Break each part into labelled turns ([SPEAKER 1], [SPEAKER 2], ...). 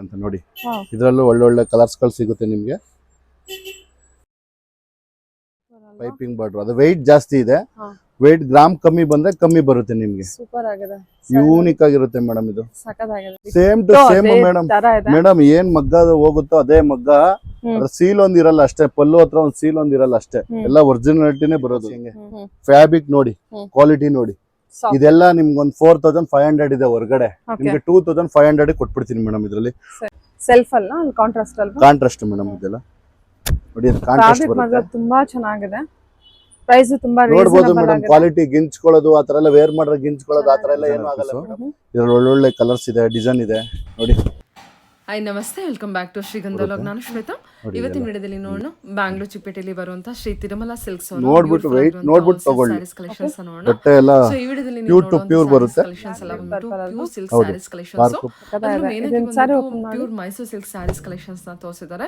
[SPEAKER 1] ಅಂತ ನೋಡಿ. ಇದರಲ್ಲೂ ಒಳ್ಳೊಳ್ಳೆ ಕಲರ್ಸ್ ಗಳು ಸಿಗುತ್ತೆ ನಿಮ್ಗೆ. ಪೈಪಿಂಗ್ ಬಾರ್ಡರ್, ಅದು ವೆಯ್ಟ್ ಜಾಸ್ತಿ ಇದೆ, ವೆಯ್ಟ್ ಗ್ರಾಮ್ ಕಮ್ಮಿ ಬಂದ್ರೆ ಕಮ್ಮಿ ಬರುತ್ತೆ ನಿಮ್ಗೆ.
[SPEAKER 2] ಸೂಪರ್ ಆಗಿದೆ,
[SPEAKER 1] ಯೂನಿಕ್ ಆಗಿರುತ್ತೆ ಮೇಡಮ್. ಇದು
[SPEAKER 2] ಸಖತ್ತಾಗಿದೆ.
[SPEAKER 1] ಸೇಮ್ ಟು ಸೇಮ್ ಮೇಡಮ್ ಏನ್ ಮಗ್ಗ ಹೋಗುತ್ತೋ ಅದೇ ಮಗ್ಗ. ಸೀಲ್ ಒಂದ್ ಇರಲ್ಲ ಅಷ್ಟೇ, ಪಲ್ಲು ಹತ್ರ ಒಂದ್ ಸೀಲ್ ಒಂದ್ ಇರಲ್ಲ ಅಷ್ಟೇ, ಎಲ್ಲ ಒರಿಜಿನಾಲಿಟಿನೇ ಬರೋದು. ಫ್ಯಾಬ್ರಿಕ್ ನೋಡಿ, ಕ್ವಾಲಿಟಿ ನೋಡಿ. ಇದೆಲ್ಲ ನಿಮ್ಗೆ ಒಂದು 4500 ಇದೆ ಹೊರಗಡೆ, ನಿಮ್ಗೆ 2500 ಕೊಟ್ಬಿಡ್ತೀನಿ ಮೇಡಮ್. ಇದರಲ್ಲಿ
[SPEAKER 2] ಸೆಲ್ಫ್ ಅಲ್ಲ, ಕಾಂಟ್ರಾಸ್ಟ್ ಅಲ್ವಾ?
[SPEAKER 1] Contrast madam. ಇದೆಲ್ಲ ನೋಡಿ, ಕಾಂಟ್ರಾಸ್ಟ್ ಬರುತ್ತೆ,
[SPEAKER 2] ತುಂಬಾ ಚೆನ್ನಾಗಿದೆ. ಪ್ರೈಸ್ ತುಂಬಾ
[SPEAKER 1] ನೋಡಬಹುದು ಮೇಡಮ್. ಕ್ವಾಲಿಟಿ ಗಿಂಚ್ಕೊಳ್ಳೋದು ಆತರ ಎಲ್ಲ, ವೇರ್ ಮಾಡ್ರೆ ಗಿಂಚ್ಕೊಳ್ಳೋದು ಆತರ ಎಲ್ಲ ಏನು ಆಗಲ್ಲ ಮೇಡಮ್. ಇದರಲ್ಲಿ ಒಳ್ಳೊಳ್ಳೆ ಕಲರ್ಸ್ ಇದೆ, ಡಿಸೈನ್ ಇದೆ ನೋಡಿ.
[SPEAKER 3] ಹಾಯ್ ನಮಸ್ತೆ, welcome back to Shrigandha log. ನಾನು ಶ್ವೇತಾ. ಇವತ್ತಿನ ವಿಡಿಯೋದಲ್ಲಿ ನೋಡೋಣ ಬ್ಯಾಂಗ್ಳೂರ್ ಚಿಕ್ಕಪೇಟೆಯಲ್ಲಿ ಬರುವಂತ ಶ್ರೀ ತಿರುಮಲ ಸಿಲ್ಕ್ಸ್
[SPEAKER 1] ನೋಡ್ಬಿಟ್ಟು ವೆಯ್ಟ್ ನೋಡ್ಬಿಟ್ಟು ತಗೊಳ್ಳಿ.
[SPEAKER 3] ಕಲೆಕ್ಷನ್ಸ್ ನೋಡೋಣ.
[SPEAKER 1] ಬಟ್ಟೆ ಎಲ್ಲ
[SPEAKER 3] ಸೊ ಈ ವಿಡಿಯೋದಲ್ಲಿ
[SPEAKER 1] ಪ್ಯೂರ್ ಟು ಪ್ಯೂರ್ ಬರುತ್ತೆ.
[SPEAKER 3] ಕಲೆಕ್ಷನ್ಸ್ ಎಲ್ಲ ಬಂದು pure silk saris collections. Pure Mysuru silk saris collections ನ ತೋರಿಸಿದ್ದಾರೆ.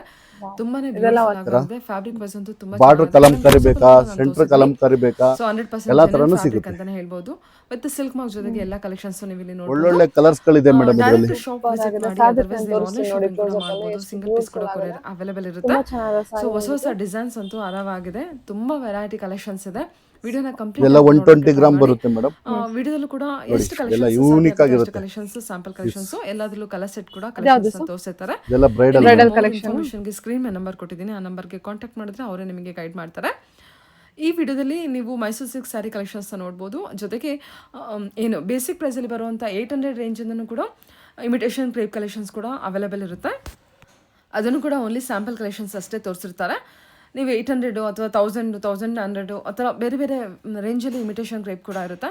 [SPEAKER 3] ತುಂಬಾನೇ ಬ್ಯೂಟಿಫುಲ್ ಆಗಿದೆ. ಫ್ಯಾಬ್ರಿಕ್ ವೈಸ್ ಅಂತೂ ತುಂಬಾ
[SPEAKER 1] ಬಾರ್ಡರ್ ಕಲಂಕಾರಿ ಬೇಕಾ, ಸೆಂಟರ್ ಕಲಂಕಾರಿ ಬೇಕಾ,
[SPEAKER 3] ಸೊ 100%
[SPEAKER 1] ಎಲ್ಲಾ ತರನು ಸಿಗುತ್ತೆ
[SPEAKER 3] ಅಂತಾನೆ ಹೇಳ್ಬೋದು. ವಿತ್ ಸಿಲ್ಕ್ ಮಾರ್ಕ್ ಜೊತೆಗೆ ಎಲ್ಲಾ ಕಲೆಕ್ಷನ್ಸ್ ನೀವು ಇಲ್ಲಿ ನೋಡಬಹುದು.
[SPEAKER 1] ಒಳ್ಳೊಳ್ಳೆ ಕಲರ್ಸ್ ಗಳಿದೆ ಮೇಡಮ್ ಇದರಲ್ಲಿ.
[SPEAKER 3] ಶಾಪ್ ವಿಸಿಟ್ ಮಾಡಿ, ಅದರ್ವೈಸ್ ನೀವು ಆನ್ಲೈನ್ ಶಾಪಿಂಗ್ ಕೂಡ ಮಾಡಬಹುದು. ಸಿಂಗಲ್ ಪೀಸ್ ಕೂಡ ಕೊರಿಯರ್ ಅವೈಲೇಬಲ್ ಇರುತ್ತೆ. ಸೊ ಹೊಸ ಡಿಸೈನ್ಸ್ ಅಂತೂ ಆರಾಮಾಗಿದೆ, ತುಂಬಾ ವೆರೈಟಿ ಕಲೆಕ್ಷನ್ಸ್ ಇದೆ. ವಿಡಿಯೋನ ಕಂಪ್ಲೀಟ್
[SPEAKER 1] ಎಲ್ಲ 120 ಗ್ರಾಮ್ ಬರುತ್ತೆ ಮೇಡಮ್.
[SPEAKER 3] ವಿಡಿಯೋದಲ್ಲೂ ಕೂಡ ಎಷ್ಟು
[SPEAKER 1] ಎಲ್ಲ ಯೂನಿಕ್ ಆಗಿರುತ್ತೆ.
[SPEAKER 3] ಕಲೆಕ್ಷನ್ಸ್, ಸ್ಯಾಂಪಲ್ ಕಲೆಕ್ಷನ್ಸ್, ಎಲ್ಲದರಲ್ಲೂ ಕಲರ್ ಸೆಟ್ ಕೂಡ ಕಲೆಕ್ಷನ್ಸ್ ತೋರಿಸ್ತಾರೆ.
[SPEAKER 1] ಇದೆಲ್ಲ ಬ್ರೈಡಲ್
[SPEAKER 2] ಕಲೆಕ್ಷನ್.
[SPEAKER 3] ಸ್ಕ್ರೀನ್ ಮೇಲೆ ನಂಬರ್ ಕೊಟ್ಟಿದ್ದೀನಿ, ಆ ನಂಬರ್ಗೆ ಕಾಂಟ್ಯಾಕ್ಟ್ ಮಾಡಿದ್ರೆ ಅವರೇ ನಿಮಗೆ ಗೈಡ್ ಮಾಡ್ತಾರೆ. ಈ ವಿಡಿಯೋದಲ್ಲಿ ನೀವು ಮೈಸೂರು ಸಿಲ್ಕ್ ಸ್ಯಾರಿ ಕಲೆಕ್ಷನ್ಸ್ ನೋಡ್ಬೋದು. ಜೊತೆಗೆ ಏನು ಬೇಸಿಕ್ ಪ್ರೈಸಲ್ಲಿ ಬರುವಂಥ 800 ರೇಂಜಿಂದನೂ ಕೂಡ ಇಮಿಟೇಷನ್ ಕ್ರೇಪ್ ಕಲೆಕ್ಷನ್ಸ್ ಕೂಡ ಅವೈಲೇಬಲ್ ಇರುತ್ತೆ. ಅದನ್ನು ಕೂಡ ಓನ್ಲಿ ಸ್ಯಾಂಪಲ್ ಕಲೆಕ್ಷನ್ಸ್ ಅಷ್ಟೇ ತೋರಿಸಿರ್ತಾರೆ. ನೀವು 800 ಅಥವಾ 1000, 1100 ಅಥವಾ ಬೇರೆ ಬೇರೆ ರೇಂಜಲ್ಲಿ ಇಮಿಟೇಷನ್ ಕ್ರೇಪ್ ಕೂಡ ಇರುತ್ತೆ.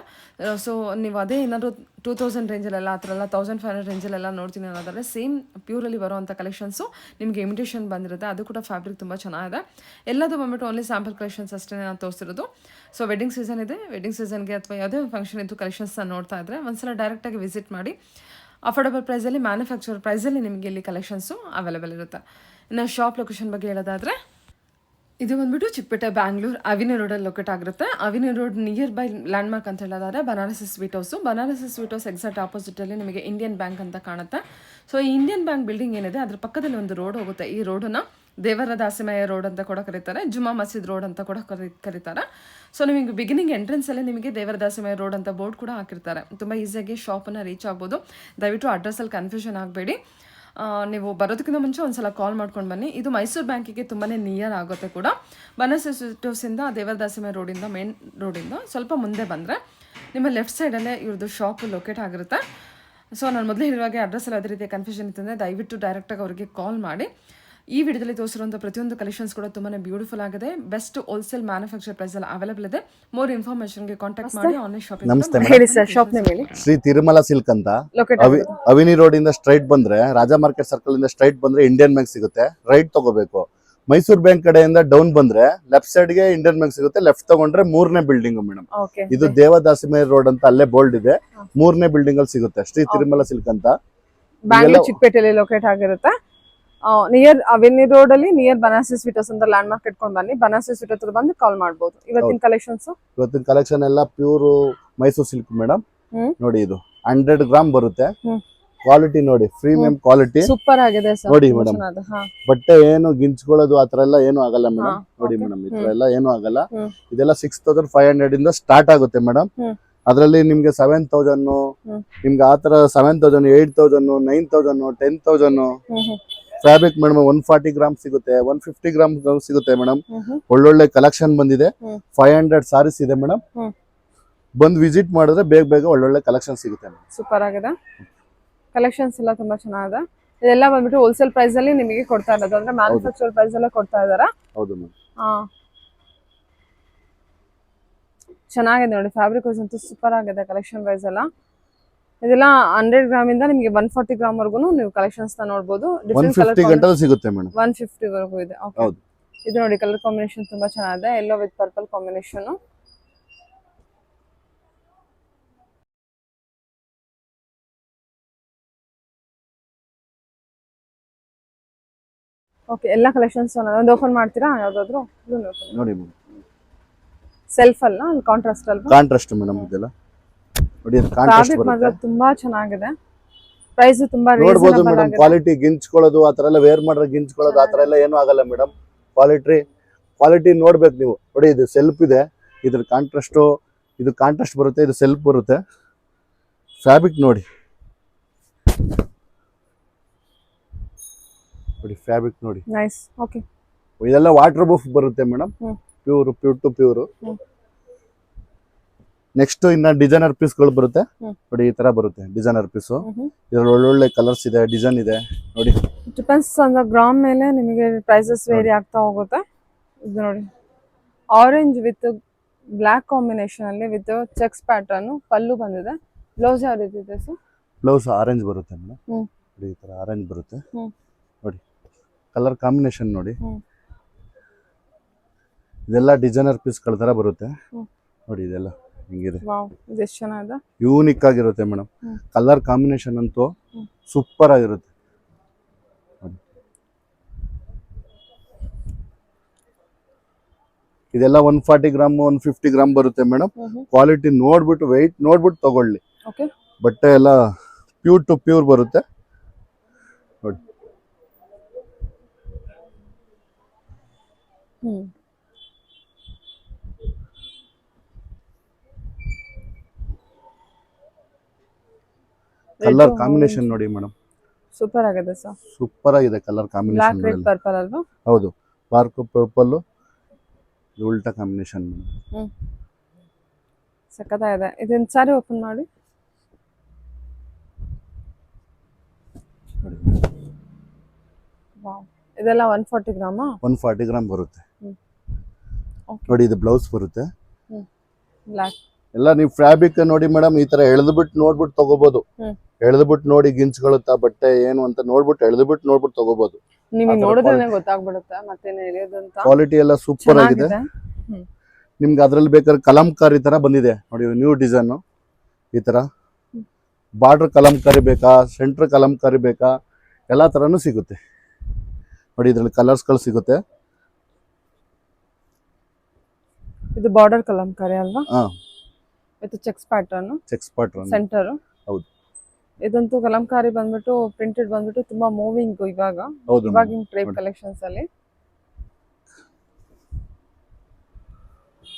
[SPEAKER 3] ಸೊ ನೀವು ಅದೇ ಏನಾದರೂ 2000 ರೇಂಜಲ್ಲೆಲ್ಲ ಆ ಥರ ಎಲ್ಲ 1500 ರೇಂಜಲ್ಲೆಲ್ಲ ನೋಡ್ತೀನಿ ಅನ್ನೋದಾದರೆ, ಸೇಮ್ ಪ್ಯೂರಲ್ಲಿ ಬರುವಂಥ ಕಲೆಕ್ಷನ್ಸು ನಿಮಗೆ ಇಮಿಟೇಷನ್ ಬಂದಿರುತ್ತೆ. ಅದು ಕೂಡ ಫ್ಯಾಬ್ರಿಕ್ ತುಂಬ ಚೆನ್ನಾಗಿದೆ. ಎಲ್ಲದು ಬಂದ್ಬಿಟ್ಟು ಓನ್ಲಿ ಸ್ಯಾಂಪಲ್ ಕಲೆಕ್ಷನ್ಸ್ ಅಷ್ಟೇ ನಾನು ತೋರಿಸಿರೋದು. ಸೊ ವೆಡ್ಡಿಂಗ್ ಸೀಸನ್ ಇದೆ, ವೆಡ್ಡಿಂಗ್ ಸೀಸನ್ಗೆ ಅಥವಾ ಯಾವುದೇ ಫಂಕ್ಷನ್ ಇದ್ದು ಕಲೆಕ್ಷನ್ಸ್ನ ನೋಡ್ತಾ ಇದ್ದರೆ ಒಂದ್ಸಲ ಡೈರೆಕ್ಟಾಗಿ ವಿಸಿಟ್ ಮಾಡಿ. ಅಫೋರ್ಡಬಲ್ ಪ್ರೈಸಲ್ಲಿ, ಮ್ಯಾನುಫ್ಯಾಕ್ಚರ್ ಪ್ರೈಸಲ್ಲಿ ನಿಮಗೆ ಇಲ್ಲಿ ಕಲೆಕ್ಷನ್ಸು ಅವೈಲೇಬಲ್ ಇರುತ್ತೆ. ಇನ್ನು ಶಾಪ್ ಲೊಕೇಶನ್ ಬಗ್ಗೆ ಹೇಳೋದಾದರೆ, ಇದು ಬಂದ್ಬಿಟ್ಟು ಚಿಕ್ಕಪೇಟೆ ಬ್ಯಾಂಗ್ಳೂರ್ ಅವಿನಿ ರೋಡಲ್ಲಿ ಲೊಕೇಟ್ ಆಗಿರುತ್ತೆ. Avenue road nearby landmark ಅಂತ ಹೇಳೋದಾದ್ರೆ Banarasi sweet house. Banarasi sweet house exact ಆಪೋಸಿಟಲ್ಲಿ ನಿಮಗೆ ಇಂಡಿಯನ್ ಬ್ಯಾಂಕ್ ಅಂತ ಕಾಣುತ್ತೆ. ಸೊ ಈ ಇಂಡಿಯನ್ ಬ್ಯಾಂಕ್ ಬಿಲ್ಡಿಂಗ್ ಏನಿದೆ ಅದ್ರ ಪಕ್ಕದಲ್ಲಿ ಒಂದು ರೋಡ್ ಹೋಗುತ್ತೆ. ಈ ರೋಡನ್ನು ದೇವರ ದಾಸಿಮಯ್ಯ ರೋಡ್ ಅಂತ ಕೂಡ ಕರೀತಾರೆ, ಜುಮಾ ಮಸೀದ್ ರೋಡ್ ಅಂತ ಕೂಡ ಕರೀತಾರೆ. ಸೊ ನಿಮಗೆ ಬಿಗಿನಿಂಗ್ ಎಂಟ್ರೆನ್ಸಲ್ಲಿ ನಿಮಗೆ ದೇವರ ದಾಸಿಮಯ್ಯ ರೋಡ್ ಅಂತ ಬೋರ್ಡ್ ಕೂಡ ಹಾಕಿರ್ತಾರೆ. ತುಂಬ ಈಸಿಯಾಗಿ ಶಾಪನ್ನು ರೀಚ್ ಆಗ್ಬೋದು. ದಯವಿಟ್ಟು ಅಡ್ರೆಸ್ಸಲ್ಲಿ ಕನ್ಫ್ಯೂಷನ್ ಆಗಬೇಡಿ. ನೀವು ಬರೋದಕ್ಕಿಂತ ಮುಂಚೆ ಒಂದ್ಸಲ ಕಾಲ್ ಮಾಡ್ಕೊಂಡು ಬನ್ನಿ. ಇದು ಮೈಸೂರು ಬ್ಯಾಂಕಿಗೆ ತುಂಬಾ ನಿಯರ್ ಆಗುತ್ತೆ ಕೂಡ. ಬನಾರಸಿ ಸ್ವೀಟ್ ಹೌಸಿಂದ ದೇವರ ದಾಸಿಮಯ್ಯ ರೋಡಿಂದ, ಮೇನ್ ರೋಡಿಂದ ಸ್ವಲ್ಪ ಮುಂದೆ ಬಂದರೆ ನಿಮ್ಮ ಲೆಫ್ಟ್ ಸೈಡಲ್ಲೇ ಇವ್ರದ್ದು ಶಾಪ್ ಲೊಕೇಟ್ ಆಗಿರುತ್ತೆ. ಸೊ ನಾನು ಮೊದಲೇ ಹೇಳುವಾಗೆ ಅಡ್ರೆಸ್ಸಲ್ಲಿ ಅದೇ ರೀತಿಯ ಕನ್ಫ್ಯೂಷನ್ ಇತ್ತಂದರೆ ದಯವಿಟ್ಟು ಡೈರೆಕ್ಟಾಗಿ ಅವರಿಗೆ ಕಾಲ್ ಮಾಡಿ. ಈ ವಿಡಿಯೋದಲ್ಲಿ ತೋರಿಸಿರುವಂಥ ಪ್ರತಿಯೊಂದು ಕಲೆಕ್ಷನ್ಸ್ ಕೂಡ ತುಂಬಾ ಬ್ಯೂಟಿಫುಲ್ ಆಗಿದೆ. ಬೆಸ್ಟ್ ಹೋಲ್ಸೇಲ್ ಮ್ಯಾನುಫ್ಯಾಕ್ಚರ್ ಪ್ರೈಸ್ ಎಲ್ಲ ಅವೈಲೇಬಲ್ ಇದೆ. ಮೋರ್ ಇನ್ಫಾರ್ಮೇಷನ್ಗೆ ಕಾಂಟ್ಯಾಕ್ಟ್ ಮಾಡಿ ಆನ್ಲೈನ್ ಶಾಪಿಂಗ್.
[SPEAKER 1] ನಮಸ್ತೆ
[SPEAKER 2] ಹೇಳಿ ಸರ್, ಶಾಪ್ ನೇಮ್ ಹೇಳಿ.
[SPEAKER 1] ಶ್ರೀ ತಿರುಮಲ ಸಿಲ್ಕ್ ಅಂತ. ಅವಿನಿ ರೋಡ್ ಇಂದ ಸ್ಟ್ರೈಟ್ ಬಂದ್ರೆ, ರಾಜಾ ಮಾರ್ಕೆಟ್ ಸರ್ಕಲ್ ಇಂದ ಸ್ಟ್ರೈಟ್ ಬಂದ್ರೆ ಇಂಡಿಯನ್ ಬ್ಯಾಂಕ್ ಸಿಗುತ್ತೆ, ರೈಟ್ ತಗೋಬೇಕು. ಮೈಸೂರು ಬ್ಯಾಂಕ್ ಕಡೆಯಿಂದ ಡೌನ್ ಬಂದ್ರೆ ಲೆಫ್ಟ್ ಸೈಡ್ ಗೆ ಇಂಡಿಯನ್ ಬ್ಯಾಂಕ್ ಸಿಗುತ್ತೆ, ಲೆಫ್ಟ್ ತಗೊಂಡ್ರೆ 3ನೇ ಬಿಲ್ಡಿಂಗ್ ಮೇಡಮ್. ಇದು ದೇವದಾಸಿಮಯ್ಯ ರೋಡ್ ಅಂತ ಅಲ್ಲೇ ಬೋಲ್ಡ್ ಇದೆ, 3ನೇ ಬಿಲ್ಡಿಂಗ್ ಅಲ್ಲಿ ಸಿಗುತ್ತೆ. ಶ್ರೀ ತಿರುಮಲ ಸಿಲ್ಕ್ ಅಂತ
[SPEAKER 2] ಬ್ಯಾಂಗ್ಳೂರ್ ಚಿಕ್ಕಪೇಟೆಯಲ್ಲಿ ಲೊಕೇಟ್ ಆಗಿರುತ್ತೆ. ನಿಯರ್ ಅವೆನ್ಯೂ ರೋಡ್ ಅಲ್ಲಿ ನಿಯರ್ ಬನಾರಸಿ ಸ್ವೀಟ್ ಹೌಸ್ ಅಂತ ಲ್ಯಾಂಡ್ ಮಾರ್ಕ್ ಇಟ್ಕೊಂಡು ಬನ್ನಿ. ಬನಾರಸಿ ಸ್ವೀಟ್ ಹತ್ರ ಬಂದು ಕಾಲ್ ಮಾಡಬಹುದು. ಇವತ್ತಿನ ಕಲೆಕ್ಷನ್ ಎಲ್ಲ ಪ್ಯೂರ್ ಮೈಸೂರು ಸಿಲ್ಕ್ ಮೇಡಮ್. ನೋಡಿ, ಇದು 100 ಗ್ರಾಮ್ ಬರುತ್ತೆ. ಕ್ವಾಲಿಟಿ ನೋಡಿ, ಪ್ರೀಮಿಯಂ ಕ್ವಾಲಿಟಿ, ಸೂಪರ್ ಆಗಿದೆ
[SPEAKER 1] ನೋಡಿ ಮೇಡಮ್. ಬಟ್ಟೆ ಏನು ಗಿಂಚ್ಕೊಳ್ಳೋದು ಆತರ ಎಲ್ಲ ಏನು ಆಗಲ್ಲ ಮೇಡಮ್. ನೋಡಿ ಮೇಡಮ್, ಈ ತರ ಎಲ್ಲ ಏನು ಆಗಲ್ಲ. ಇದೆಲ್ಲ 6500 ಇಂದ ಸ್ಟಾರ್ಟ್ ಆಗುತ್ತೆ ಮೇಡಮ್. ಅದರಲ್ಲಿ ನಿಮ್ಗೆ 7000, ನಿಮ್ಗೆ ಆತರ 7000, 8000, 9000, 10000 ಫ್ಯಾಬ್ರಿಕ್ ಮೇಡಮ್. 140 ಗ್ರಾಮ್ ಸಿಗುತ್ತೆ, 150 ಗ್ರಾಮ್ ಸಿಗುತ್ತೆ ಮೇಡಮ್. ಒಳ್ಳೊಳ್ಳೆ ಕಲೆಕ್ಷನ್ ಬಂದಿದೆ. 500 ಸಾರೀಸ್ ಇದೆ ಮೇಡಮ್. ಬಂದು ವಿಸಿಟ್ ಮಾಡಿದ್ರೆ ಬೇಗ ಒಳ್ಳೊಳ್ಳೆ ಕಲೆಕ್ಷನ್ ಸಿಗುತ್ತೆ.
[SPEAKER 2] ಸೂಪರ್ ಆಗಿದೆ, ಕಲೆಕ್ಷನ್ಸ್ ಎಲ್ಲ ತುಂಬಾ ಚೆನ್ನಾಗಿದೆ. ಇದೆಲ್ಲ ಬಂದ್ಬಿಟ್ಟು ಹೋಲ್ಸೇಲ್ ಪ್ರೈಸ್ ಅಲ್ಲಿ ನಿಮಗೆ ಕೊಡ್ತಾ ಇರೋದು, ಅಂದ್ರೆ ಮ್ಯಾನುಫ್ಯಾಕ್ಚರ್ ಪ್ರೈಸ್ ಎಲ್ಲ ಕೊಡ್ತಾ ಇದಾರೆ.
[SPEAKER 1] ಹೌದು ಮ್ಯಾಮ್.
[SPEAKER 2] ಚೆನ್ನಾಗಿದೆ ನೋಡಿ, ಫ್ಯಾಬ್ರಿಕ್ ವೈಸ್ ಅಂತೂ ಸೂಪರ್ ಆಗಿದೆ. ಕಲೆಕ್ಷನ್ ವೈಸ್ ಎಲ್ಲ ಇದೆಲ್ಲ 100 ಗ್ರಾಮ್ ಇಂದ ನಿಮಗೆ 140 ಗ್ರಾಮ್ ವರ್ಗು ನೀವು ಕಲೆಕ್ಷನ್ಸ್ ನೋಡಬಹುದು. ಡಿಫರೆಂಟ್ ಕಲರ್
[SPEAKER 1] ಸಿಗುತ್ತೆ ಮೇಡಮ್.
[SPEAKER 2] 150 ವರೆಗೂ ಇದೆ. ಓಕೆ, ಇದು ನೋಡಿ ಕಲರ್ ಕಾಂಬಿನೇಷನ್ ತುಂಬಾ ಚೆನ್ನಾಗಿದೆ. Yellow with purple combination. Okay, ಎಲ್ಲ ಕಲೆಕ್ಷನ್ಸ್ ಒಂದು ಓಪನ್ ಮಾಡ್ತೀರಾ ಯಾವ್ದಾದ್ರು?
[SPEAKER 1] ನೋಡಿ ಮೇಡಮ್,
[SPEAKER 2] ಸೆಲ್ಫ್ ಅಲ್ಲ, ಕಾಂಟ್ರಾಸ್ಟ್ ಅಲ್ವಾ?
[SPEAKER 1] Contrast madam. ಇದೆಲ್ಲ ನೋಡಿ, ಕಾಂಟ್ರಾಸ್ಟ್ ಬರುತ್ತೆ.
[SPEAKER 2] ತುಂಬಾ ಚೆನ್ನಾಗಿದೆ. ಪ್ರೈಸ್ ತುಂಬಾ
[SPEAKER 1] ನೋಡ್ಬೋದು
[SPEAKER 2] ರೀಸನಬಲ್
[SPEAKER 1] ಮೇಡಮ್.
[SPEAKER 2] ಆಗಿದೆ.
[SPEAKER 1] ಕ್ವಾಲಿಟಿ ಗಿಂಚ್ಕೊಳ್ಳೋದು ಆತರ ಎಲ್ಲ ವೇರ್ ಮಾಡ್ರೆ ಗಿಂಚ್ಕೊಳ್ಳೋದು ಆತರ ಎಲ್ಲ ಏನು ಆಗಲ್ಲ ಮೇಡಮ್. ಕ್ವಾಲಿಟಿ ನೋಡ್ಬೇಕು ನೀವು. ನೋಡಿ ಇದು ಸೆಲ್ಫ್ ಇದೆ, ಇದ್ರ ಕಾಂಟ್ರಾಸ್ಟ್, ಇದು ಕಾಂಟ್ರಾಸ್ಟ್ ಬರುತ್ತೆ, ಇದು ಸೆಲ್ಫ್ ಬರುತ್ತೆ. ಫ್ಯಾಬ್ರಿಕ್ ನೋಡಿ ಫ್ಯಾಬ್ರಿಕ್ ನೋಡಿ.
[SPEAKER 2] ನೈಸ್. ಓಕೆ.
[SPEAKER 1] ಇದೆಲ್ಲ ವಾಟರ್ ಪ್ರೂಫ್ ಬರುತ್ತೆ madam. Pure to pure. Next ಇನ್ನ ಡಿಸೈನರ್ ಪೀಸ್ಗಳು ಬರುತ್ತೆ ನೋಡಿ. ಈ ತರ ಬರುತ್ತೆ ಡಿಸೈನರ್ ಪೀಸು. ಇದ್ರಲ್ಲಿ ಒಳ್ಳೊಳ್ಳೆ ಕಲರ್ಸ್ ಇದೆ, ಡಿಸೈನ್ ಇದೆ ನೋಡಿ.
[SPEAKER 2] ಡಿಪೆಂಡ್ಸ್ ಆನ್ ದ ಗ್ರಾಮ್ ಮೇಲೆ ನಿಮಗೆ ಪ್ರೈಸಸ್ ವೇರಿ ಆಗ್ತಾ ಹೋಗುತ್ತೆ. ಇದು ನೋಡಿ ಆರೆಂಜ್ ವಿತ್ ಬ್ಲಾಕ್ ಕಾಂಬಿನೇಷನ್ ಅಲ್ಲಿ ವಿತ್ ಚೆಕ್ಸ್ ಪ್ಯಾಟರ್ನ್ ಪಲ್ಲು ಬಂದಿದೆ. ಬ್ಲೌಸ್ ಯಾವ ರೀತಿ ಇದೆ ಸರ್?
[SPEAKER 1] ಬ್ಲೌಸ್ ಆರೆಂಜ್ ಬರುತ್ತೆ ಮೇಡಮ್. ನೋಡಿ ಈ ತರ ಆರೆಂಜ್ ಬರುತ್ತೆ ನೋಡಿ. ಕಲರ್ ಕಾಂಬಿನೇಷನ್ ನೋಡಿ. ಇದೆಲ್ಲ ಡಿಸೈನರ್ ಪೀಸ್ಗಳ ತರ ಬರುತ್ತೆ ನೋಡಿ. ಇದೆಲ್ಲ ಹಿಂಗಿದೆ.
[SPEAKER 2] ವಾವ್, ಇದು ಎಷ್ಟು ಚೆನ್ನಾಗಿದೆ.
[SPEAKER 1] ಯೂನಿಕ್ ಆಗಿರುತ್ತೆ ಮೇಡಮ್. ಕಲರ್ ಕಾಂಬಿನೇಷನ್ ಅಂತೂ ಸೂಪರ್ ಆಗಿರುತ್ತೆ. ಇದೆಲ್ಲ 140 ಗ್ರಾಮ್ 150 ಗ್ರಾಮ್ ಬರುತ್ತೆ ಮೇಡಮ್. ಕ್ವಾಲಿಟಿ ನೋಡ್ಬಿಟ್ಟು ವೆಯ್ಟ್ ನೋಡ್ಬಿಟ್ಟು ತಗೊಳ್ಳಿ.
[SPEAKER 2] ಓಕೆ.
[SPEAKER 1] ಬಟ್ಟೆ ಎಲ್ಲ ಪ್ಯೂರ್ ಟು ಪ್ಯೂರ್ ಬರುತ್ತೆ ನೋಡಿ. ಕಲರ್ ಕಾಂಬಿನೇಷನ್ ನೋಡಿ ಮೇಡಮ್.
[SPEAKER 2] ಸೂಪರ್ ಆಗಿದೆ ಸರ್.
[SPEAKER 1] ಸೂಪರ್ ಆಗಿದೆ colour combination.
[SPEAKER 2] Black red purple ಅಲ್ವಾ?
[SPEAKER 1] ಹೌದು, ಪಾರ್ಕ್ ಪರ್ಪಲ್ ಉಲ್ಟಾ ಕಾಂಬಿನೇಷನ್ ಮೇಡಮ್.
[SPEAKER 2] ಸಕ್ಕತ್ತಾಗಿದೆ. ಇದನ್ನ ಸಾರಿ ಓಪನ್ ಮಾಡಿ. ವಾವ್, ಇದೆಲ್ಲ 140 ಗ್ರಾಮಾ?
[SPEAKER 1] 140 ಗ್ರಾಮ್ ಬರುತ್ತೆ ನೋಡಿ. ಇದು ಬ್ಲೌಸ್ ಬರುತ್ತೆ.
[SPEAKER 2] ಬ್ಲಾಕ್
[SPEAKER 1] ಎಲ್ಲ ನೀವು ಫ್ಯಾಬ್ರಿಕ್ ನೋಡಿ ಮೇಡಮ್. ಈ ತರ ಎಳೆದ್ಬಿಟ್ಟು ನೋಡ್ಬಿಟ್ಟು ತಗೋಬಹುದು. ಎಳೆದ್ಬಿಟ್ಟು ನೋಡಿ ಗಿಂಚ್ಕೊಳ್ಳುತ್ತಾ ಬಟ್ಟೆ ಏನು ಅಂತ ನೋಡ್ಬಿಟ್ಟು ಎಳೆದ್ಬಿಟ್ಟು ನೋಡ್ಬಿಟ್ಟು ತಗೋಬಹುದು.
[SPEAKER 2] ನಿಮಗೆ ನೋಡಿದ್ರೆ ಗೊತ್ತಾಗ್ಬಿಡುತ್ತೆ ಮತ್ತೇನು ಎಳೆಯೋದು ಅಂತ.
[SPEAKER 1] ಕ್ವಾಲಿಟಿ ಎಲ್ಲ ಸೂಪರ್ ಆಗಿದೆ. ನಿಮ್ಗೆ ಅದ್ರಲ್ಲಿ ಬೇಕಾದ್ರೆ ಕಲಂಕಾರಿ ತರ ಬಂದಿದೆ ನೋಡಿ, ನ್ಯೂ ಡಿಸೈನ್. ಈ ತರ ಬಾರ್ಡರ್ ಕಲಂಕಾರಿ ಬೇಕಾ, ಸೆಂಟರ್ ಕಲಂಕಾರಿ ಬೇಕಾ, ಎಲ್ಲಾ ತರನು ಸಿಗುತ್ತೆ ನೋಡಿ. ಇದ್ರಲ್ಲಿ ಕಲರ್ಸ್ಗಳು ಸಿಗುತ್ತೆ.
[SPEAKER 2] ಇದು ಬಾರ್ಡರ್ ಕಲಂಕಾರಿ ಅಲ್ವಾ?
[SPEAKER 1] ಹಾ,
[SPEAKER 2] ಇದು cheques pattern,
[SPEAKER 1] cheques pattern.
[SPEAKER 2] Centre.
[SPEAKER 1] ಹೌದು.
[SPEAKER 2] ಇದಂತೂ ಕಲಂಕಾರಿ ಬಂದ್ಬಿಟ್ಟು ಪ್ರಿಂಟೆಡ್ ಬಂದ್ಬಿಟ್ಟು ತುಂಬಾ ಮೂವಿಂಗ್ ಇವಾಗಿನ ಟ್ರೇಪ್ ಕಲೆಕ್ಷನ್ಸ್ ಅಲ್ಲಿ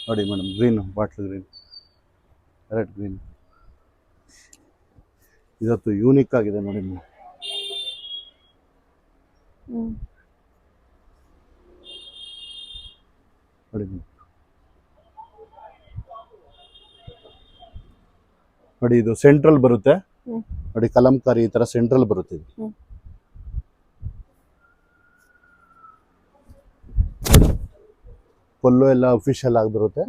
[SPEAKER 1] ನೋಡಿ madam. Green, bottle green, red green. ಇದತ್ತು ಯೂನಿಕ್ ಆಗಿದೆ ನೋಡಿ ಮೇಡಮ್. ನೋಡಿ ನೋಡಿ, ಇದು ಸೆಂಟ್ರಲ್ ಬರುತ್ತೆ ನೋಡಿ. ಕಲಂಕಾರಿ ಈ ತರ ಸೆಂಟ್ರಲ್ ಬರುತ್ತೆ ಇದು. ಪಲ್ಲು ಎಲ್ಲ ಅಫಿಷಿಯಲ್ ಆಗಿ ಬರುತ್ತೆ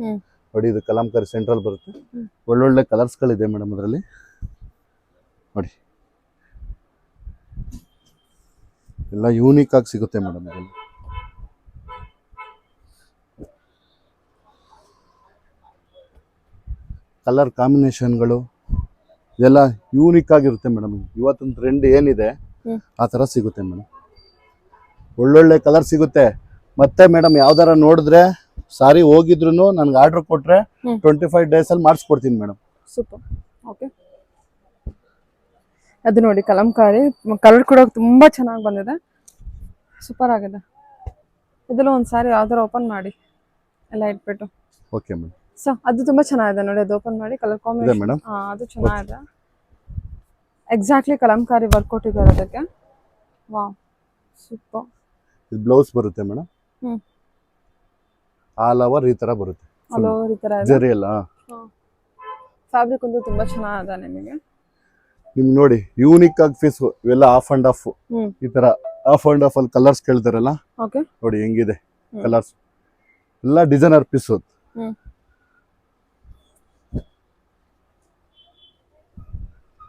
[SPEAKER 1] ನೋಡಿ. ಇದು ಕಲಂಕಾರಿ ಸೆಂಟ್ರಲ್ ಬರುತ್ತೆ. ಒಳ್ಳೊಳ್ಳೆ ಕಲರ್ಸ್ಗಳಿದೆ ಮೇಡಮ್ ಅದರಲ್ಲಿ ನೋಡಿ. ಎಲ್ಲ ಯೂನಿಕ್ ಆಗಿ ಸಿಗುತ್ತೆ ಮೇಡಮ್ ಇದರಲ್ಲಿ. ಕಲರ್ ಕಾಂಬಿನೇಷನ್ಗಳು ಇದೆಲ್ಲ ಯೂನಿಕ್ ಆಗಿರುತ್ತೆ ಮೇಡಮ್. ಇವತ್ತಿನ ಟ್ರೆಂಡ್ ಏನಿದೆ ಆ ಥರ ಸಿಗುತ್ತೆ ಮೇಡಮ್. ಒಳ್ಳೊಳ್ಳೆ ಕಲರ್ ಸಿಗುತ್ತೆ. ಮತ್ತೆ ಮೇಡಮ್ ಯಾವ್ದಾರ ನೋಡಿದ್ರೆ ಸಾರಿ ಹೋಗಿದ್ರು ನನ್ಗೆ ಆರ್ಡರ್ ಕೊಟ್ರೆ 25 days ಅಲ್ಲಿ ಮಾಡಿಸ್ಕೊಡ್ತೀನಿ ಮೇಡಮ್.
[SPEAKER 2] ಸೂಪರ್. ಓಕೆ. ಅದು ನೋಡಿ ಕಲಂಕಾರಿ ಕಲರ್ ಕೂಡ ತುಂಬಾ ಚೆನ್ನಾಗಿ ಬಂದಿದೆ. ಸೂಪರ್ ಆಗಿದೆ. ಇದೆಲ್ಲ ಒಂದು ಸಾರಿ ಯಾವ್ದಾರ ಓಪನ್ ಮಾಡಿ ಎಲ್ಲ ಇಟ್ಬಿಟ್ಟು.
[SPEAKER 1] Okay madam.
[SPEAKER 2] ಸೊ ಅದು ತುಂಬಾ ಚೆನ್ನಾಗಿದೆ ನೋಡಿ. ಅದು ಓಪನ್ ಮಾಡಿ ಕಲರ್ ಕಾಂಬಿನೇಷನ್. ಅದು ಚೆನ್ನಾಗಿದೆ. ಎಕ್ಸಾಕ್ಟ್ಲಿ ಕಲಂಕಾರಿ ವರ್ಕ್ ಕೊಟ್ಟಿದ್ದಾರೆ ಅದಕ್ಕೆ. Wow, super.
[SPEAKER 1] ಇದು ಬ್ಲೌಸ್ ಬರುತ್ತೆ ಮೇಡಮ್. ಆಲ್ ಓವರ್ ಈ ತರ ಬರುತ್ತೆ.
[SPEAKER 2] ಆಲ್ ಓವರ್ ಈ ತರ ಇದೆ.
[SPEAKER 1] ಜರಿ ಎಲ್ಲ
[SPEAKER 2] ಫ್ಯಾಬ್ರಿಕ್ ಒಂದು ತುಂಬಾ ಚೆನ್ನಾಗಿದೆ ನಿಮಗೆ.
[SPEAKER 1] ನಿಮ್ಗೆ ನೋಡಿ ಯೂನಿಕ್ ಆಗಿ ಪೀಸ್. ಇವೆಲ್ಲ ಆಫ್ ಅಂಡ್ ಆಫ್ ಈ ತರ ಆಫ್ ಅಂಡ್ ಆಫ್ ಅಲ್ಲಿ ಕಲರ್ಸ್ ಕೇಳ್ತಾರಲ್ಲ ನೋಡಿ ಹೆಂಗಿದೆ ಕಲರ್ಸ್. ಎಲ್ಲ ಡಿಸೈನರ್ ಪೀಸ್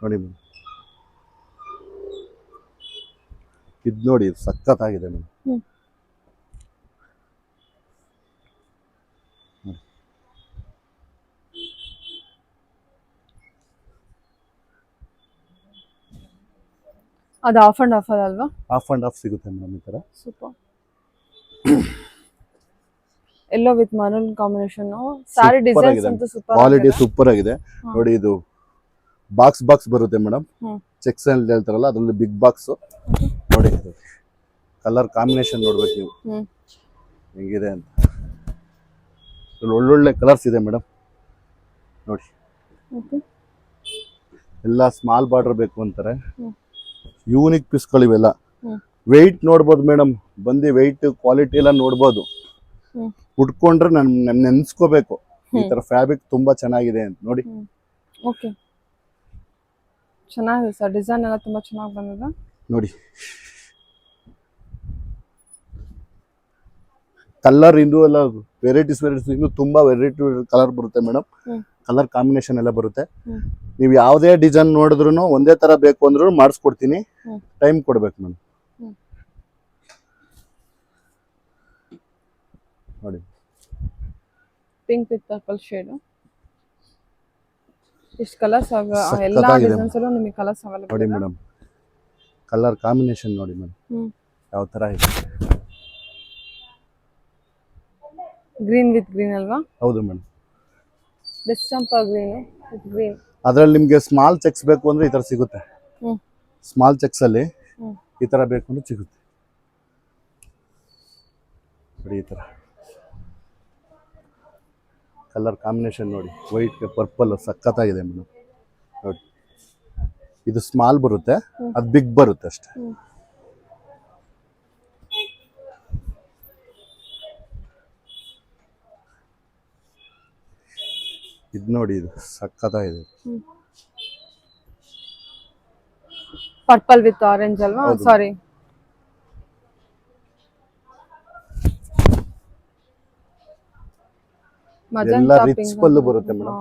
[SPEAKER 1] ನೋಡಿ. ಇದು ನೋಡಿ ಸಖತ್ತಾಗಿದೆ ಮೇಡಮ್.
[SPEAKER 2] ಅದು ಆಫ್ ಅಂಡ್ ಆಫ್ ಅಲ್ವಾ?
[SPEAKER 1] ಆಫ್ ಅಂಡ್ ಆಫ್ ಸಿಗುತ್ತೆ ಮೇಡಮ್ ಈ ತರ.
[SPEAKER 2] Super. Yellow with maroon combination sorry designs ಅಂತೂ ಸೂಪರ್.
[SPEAKER 1] ಕ್ವಾಲಿಟಿ ಸೂಪರ್ ಆಗಿದೆ ನೋಡಿ. ಇದು ಬಾಕ್ಸ್ ಬರುತ್ತೆ ಮೇಡಮ್.
[SPEAKER 2] ಹ್ಮ್.
[SPEAKER 1] ಚೆಕ್ಸ್ ಅಂತ ಹೇಳ್ತಾರಲ್ಲ ಅದ್ರಲ್ಲಿ ಬಿಗ್ ಬಾಕ್ಸ್ ನೋಡಿ. ಕಲರ್ ಕಾಂಬಿನೇಷನ್ ನೋಡ್ಬೇಕು ನೀವು
[SPEAKER 2] ಹ್ಮ್.
[SPEAKER 1] ಹೆಂಗಿದೆ ಅಂತ. ಇದ್ರಲ್ಲಿ ಒಳ್ಳೊಳ್ಳೆ ಕಲರ್ಸ್ ಇದೆ ಮೇಡಮ್ ನೋಡಿ.
[SPEAKER 2] ಓಕೆ.
[SPEAKER 1] ಎಲ್ಲ ಸ್ಮಾಲ್ ಬಾರ್ಡರ್ ಬೇಕು ಅಂತಾರೆ.
[SPEAKER 2] ಹ್ಮ್.
[SPEAKER 1] ಯೂನಿಕ್ ಪೀಸ್ಗಳು ಇವೆಲ್ಲ.
[SPEAKER 2] ಹ್ಮ್.
[SPEAKER 1] ವೆಯ್ಟ್ ನೋಡ್ಬೋದು ಮೇಡಮ್, ಬಂದು ವೆಯ್ಟ್ ಕ್ವಾಲಿಟಿ ಎಲ್ಲ ನೋಡ್ಬೋದು.
[SPEAKER 2] ಹ್ಮ್.
[SPEAKER 1] ಉಟ್ಕೊಂಡ್ರೆ ನಾನು ನೆನ್ಸ್ಕೋಬೇಕು ಈ
[SPEAKER 2] ಹ್ಮ್.
[SPEAKER 1] ತರ ಫ್ಯಾಬ್ರಿಕ್ ತುಂಬಾ ಚೆನ್ನಾಗಿದೆ ಅಂತ ನೋಡಿ.
[SPEAKER 2] ಓಕೆ, ಚೆನ್ನಾಗಿದೆ ಸರ್, ಡಿಸೈನ್ ಎಲ್ಲ ತುಂಬಾ ಚೆನ್ನಾಗಿ ಬಂದಿದೆ
[SPEAKER 1] ನೋಡಿ. ಕಲರ್ ಇಂದು ಎಲ್ಲ ವೆರೈಟೀಸ್ ಇನ್ನು ತುಂಬಾ ವೆರೈಟಿ ಕಲರ್ ಬರುತ್ತೆ ಮೇಡಮ್.
[SPEAKER 2] ಹ್ಮ್.
[SPEAKER 1] ಕಲರ್ ಕಾಂಬಿನೇಷನ್ ಎಲ್ಲ ಬರುತ್ತೆ.
[SPEAKER 2] ಹ್ಮ್.
[SPEAKER 1] ನೀವು ಯಾವುದೇ ಡಿಸೈನ್ ನೋಡಿದ್ರು ಒಂದೇ ತರ ಬೇಕು ಅಂದ್ರೂ ಮಾಡಿಸ್ಕೊಡ್ತೀನಿ.
[SPEAKER 2] ಹ್ಮ್.
[SPEAKER 1] ಟೈಮ್ ಕೊಡ್ಬೇಕು ಮೇಡಮ್.
[SPEAKER 2] ಹ್ಮ್.
[SPEAKER 1] ನೋಡಿ
[SPEAKER 2] ಪಿಂಕ್ ವಿತ್ ಪರ್ಪಲ್ ಶೇಡ್. ಇಷ್ಟು ಕಲರ್ಸ್ ಎಲ್ಲ
[SPEAKER 1] ಸಖತ್ತಾಗಿದೆ
[SPEAKER 2] ಡಿಸೈನ್ಸ್ ಅಲ್ಲೂ ನಿಮಗೆ ಕಲರ್ಸ್ ಅವೈಲೇಬಲ್
[SPEAKER 1] ನೋಡಿ
[SPEAKER 2] ಇದೆ.
[SPEAKER 1] ಮೇಡಮ್. ಕಲರ್ ಕಾಂಬಿನೇಷನ್ ನೋಡಿ ಮೇಡಮ್
[SPEAKER 2] ಹ್ಮ್.
[SPEAKER 1] ಯಾವ ತರ ಇದೆ.
[SPEAKER 2] ಗ್ರೀನ್ ವಿತ್ ಗ್ರೀನ್ ಅಲ್ವಾ?
[SPEAKER 1] ಹೌದು madam.
[SPEAKER 2] Distemper green with green.
[SPEAKER 1] ಅದ್ರಲ್ಲಿ ನಿಮ್ಗೆ ಸ್ಮಾಲ್ ಚೆಕ್ಸ್ ಬೇಕು ಅಂದ್ರೆ ಈ ತರ ಸಿಗುತ್ತೆ.
[SPEAKER 2] ಹ್ಮ್.
[SPEAKER 1] ಸ್ಮಾಲ್ ಚೆಕ್ಸ್ ಅಲ್ಲಿ
[SPEAKER 2] ಹ್ಮ್.
[SPEAKER 1] ಈ ತರ ಬೇಕು ಅಂದ್ರೆ ಸಿಗುತ್ತೆ ನೋಡಿ. ಈ ತರ ಕಲರ್ ಕಾಂಬಿನೇಷನ್ ನೋಡಿ, ವೈಟ್ ಪರ್ಪಲ್ ಸಖತ್ತಾಗಿದೆ ಮೇಡಮ್ ನೋಡಿ. ಇದು ಸ್ಮಾಲ್ ಬರುತ್ತೆ, ಅದು ಬಿಗ್ ಬರುತ್ತೆ ಅಷ್ಟೇ.
[SPEAKER 2] ಹ್ಮ್.
[SPEAKER 1] ಇದು ನೋಡಿ, ಇದು ಸಖತ್ತಾಗಿದೆ.
[SPEAKER 2] ಪರ್ಪಲ್ ವಿತ್ ಆರೆಂಜ್ ಅಲ್ವಾ?
[SPEAKER 1] ಹೌದು.
[SPEAKER 2] ಸಾರಿ,
[SPEAKER 1] ಎಲ್ಲ ರಿಚ್ ಪಲ್ಲು ಬರುತ್ತೆ ಮೇಡಮ್.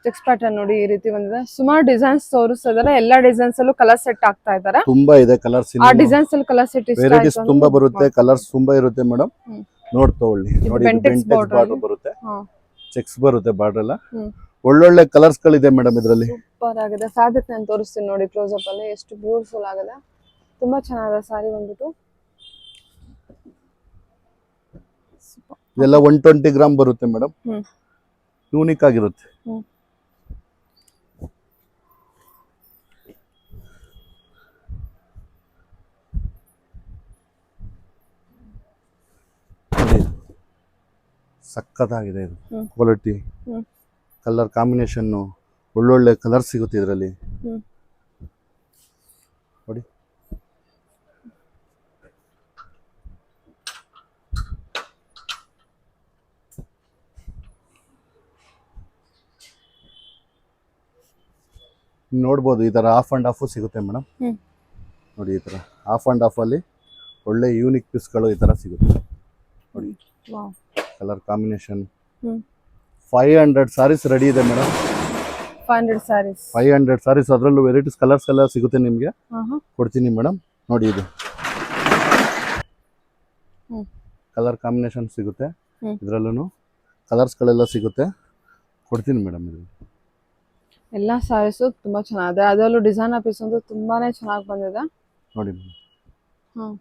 [SPEAKER 2] ಚೆಕ್ಸ್ ಪ್ಯಾಟರ್ನ್ ನೋಡಿ ಈ ರೀತಿ ಬಂದಿದೆ. ಸುಮಾರು ಡಿಸೈನ್ಸ್ ತೋರಿಸ್ತಾ ಇದಾರೆ, ಎಲ್ಲಾ ಡಿಸೈನ್ಸ್ ಅಲ್ಲೂ ಕಲರ್ ಸೆಟ್ ಆಗ್ತಾ ಇದಾರೆ.
[SPEAKER 1] ತುಂಬಾ ಇದೆ ಕಲರ್ಸ್,
[SPEAKER 2] ಆ ಡಿಸೈನ್ಸ್ ಅಲ್ಲಿ ಕಲರ್ ಸೆಟ್ ಇಷ್ಟ
[SPEAKER 1] ವೆರೈಟೀಸ್
[SPEAKER 2] ಆಯ್ತು
[SPEAKER 1] ತುಂಬಾ ಬರುತ್ತೆ, ಕಲರ್ಸ್ ತುಂಬಾ ಇರುತ್ತೆ ಮೇಡಮ್.
[SPEAKER 2] ಹ್ಮ್.
[SPEAKER 1] ನೋಡ್ ತಗೊಳ್ಳಿ ನೋಡಿ.
[SPEAKER 2] Bentex border
[SPEAKER 1] ಬಾರ್ಡರ್ ಬರುತ್ತೆ,
[SPEAKER 2] ಹಾ.
[SPEAKER 1] ಚೆಕ್ಸ್ ಬರುತ್ತೆ ಬಾರ್ಡರ್ ಎಲ್ಲ.
[SPEAKER 2] ಹ್ಮ್.
[SPEAKER 1] ಒಳ್ಳೊಳ್ಳೆ ಕಲರ್ಸ್ ಗಳಿದೆ ಮೇಡಮ್ ಇದರಲ್ಲಿ.
[SPEAKER 2] ಸೂಪರ್ ಆಗಿದೆ. ಫ್ಯಾಬ್ರಿಕ್ ನಾನು ತೋರಿಸ್ತೀನಿ ನೋಡಿ ಕ್ಲೋಸ್ ಅಪ್ ಅಲ್ಲಿ, ಎಷ್ಟು ಬ್ಯೂಟಿಫುಲ್ ಆಗಿದೆ. ತುಂಬಾ ಚೆನ್ನಾಗಿದೆ ಸಾರಿ ಬಂದ್ಬಿಟ್ಟು.
[SPEAKER 1] ಇದೆಲ್ಲ 120 ಗ್ರಾಮ್ ಬರುತ್ತೆ ಮೇಡಮ್.
[SPEAKER 2] ಹ್ಮ್.
[SPEAKER 1] ಯೂನಿಕ್ ಆಗಿರುತ್ತೆ.
[SPEAKER 2] ಹ್ಮ್.
[SPEAKER 1] ಸಖತ್ತಾಗಿದೆ ಇದು
[SPEAKER 2] ಹ್ಮ್.
[SPEAKER 1] ಕ್ವಾಲಿಟಿ.
[SPEAKER 2] ಹ್ಮ್.
[SPEAKER 1] ಕಲರ್ ಕಾಂಬಿನೇಷನ್ ಒಳ್ಳೊಳ್ಳೆ ಕಲರ್ ಸಿಗುತ್ತೆ ಇದರಲ್ಲಿ
[SPEAKER 2] ಹ್ಮ್.
[SPEAKER 1] ನೋಡಿ. ನೋಡ್ಬೋದು ಈ ತರ ಆಫ್ ಅಂಡ್ ಆಫ್ ಸಿಗುತ್ತೆ ಮೇಡಮ್.
[SPEAKER 2] ಹ್ಮ್.
[SPEAKER 1] ನೋಡಿ ಈ ತರ ಆಫ್ ಅಂಡ್ ಆಫ್ ಅಲ್ಲಿ ಒಳ್ಳೆ ಯೂನಿಕ್ ಪೀಸ್ಗಳು ಈ ತರ ಸಿಗುತ್ತೆ ನೋಡಿ.
[SPEAKER 2] Wow.
[SPEAKER 1] Colour combination.
[SPEAKER 2] Hmm.
[SPEAKER 1] 500 saris ready ಇದೆ ಮೇಡಮ್.
[SPEAKER 2] 500 ಸ್ಯಾರೀಸ್.
[SPEAKER 1] 500 ಸಾರೀಸ್, ಅದರಲ್ಲೂ ವೆರೈಟೀಸ್ ಕಲರ್ಸ್ ಎಲ್ಲ ಸಿಗುತ್ತೆ ನಿಮಗೆ.
[SPEAKER 2] ಆಹಾ.
[SPEAKER 1] ಕೊಡ್ತೀನಿ ಮೇಡಮ್ ನೋಡಿ. ಇದು
[SPEAKER 2] ಹ್ಮ್.
[SPEAKER 1] ಕಲರ್ ಕಾಂಬಿನೇಷನ್ ಸಿಗುತ್ತೆ,
[SPEAKER 2] ಹ್ಮ್.
[SPEAKER 1] ಇದರಲ್ಲೂ ಕಲರ್ಸ್ಗಳೆಲ್ಲ ಸಿಗುತ್ತೆ, ಕೊಡ್ತೀನಿ ಮೇಡಮ್. ಇದು
[SPEAKER 2] ಎಲ್ಲಾ ಸ್ಯಾರೀಸು ತುಂಬಾ ಚೆನ್ನಾಗಿದೆ, ಅದರಲ್ಲೂ ಡಿಸೈನರ್ ಪೀಸ್ ಅಂತೂ ತುಂಬಾನೇ ಚೆನ್ನಾಗಿ ಬಂದಿದೆ
[SPEAKER 1] ನೋಡಿ ಮೇಡಮ್.
[SPEAKER 2] ಹ್ಮ್.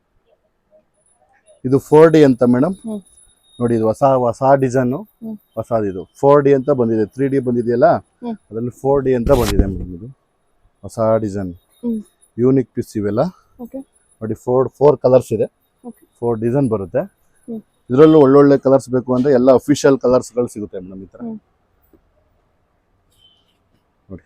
[SPEAKER 1] ಇದು 4D ಅಂತ ಮೇಡಮ್.
[SPEAKER 2] ಹ್ಮ್.
[SPEAKER 1] ನೋಡಿ ಇದು ಹೊಸ ಡಿಸೈನು,
[SPEAKER 2] ಹ್ಮ್.
[SPEAKER 1] ಹೊಸದು. ಇದು 4D ಅಂತ ಬಂದಿದೆ, 3D ಬಂದಿದೆಯಲ್ಲ
[SPEAKER 2] ಹ್ಮ್.
[SPEAKER 1] ಅದರಲ್ಲಿ 4D ಅಂತ ಬಂದಿದೆ ಮೇಡಮ್. ಇದು ಹೊಸ ಡಿಸೈನ್,
[SPEAKER 2] ಹ್ಮ್.
[SPEAKER 1] ಯೂನಿಕ್ ಪೀಸ್ ಇವೆಲ್ಲ
[SPEAKER 2] ಓಕೆ.
[SPEAKER 1] ನೋಡಿ. 4 ಕಲರ್ಸ್ ಇದೆ,
[SPEAKER 2] ಓಕೆ.
[SPEAKER 1] 4 ಡಿಸೈನ್ ಬರುತ್ತೆ.
[SPEAKER 2] ಹ್ಮ್.
[SPEAKER 1] ಇದರಲ್ಲೂ ಒಳ್ಳೊಳ್ಳೆ ಕಲರ್ಸ್ ಬೇಕು ಅಂದ್ರೆ ಎಲ್ಲ ಅಫಿಷಿಯಲ್ ಕಲರ್ಸ್ಗಳು ಸಿಗುತ್ತೆ ಮೇಡಮ್ ಈ ಥರ.
[SPEAKER 2] ಹ್ಮ್.
[SPEAKER 1] ನೋಡಿ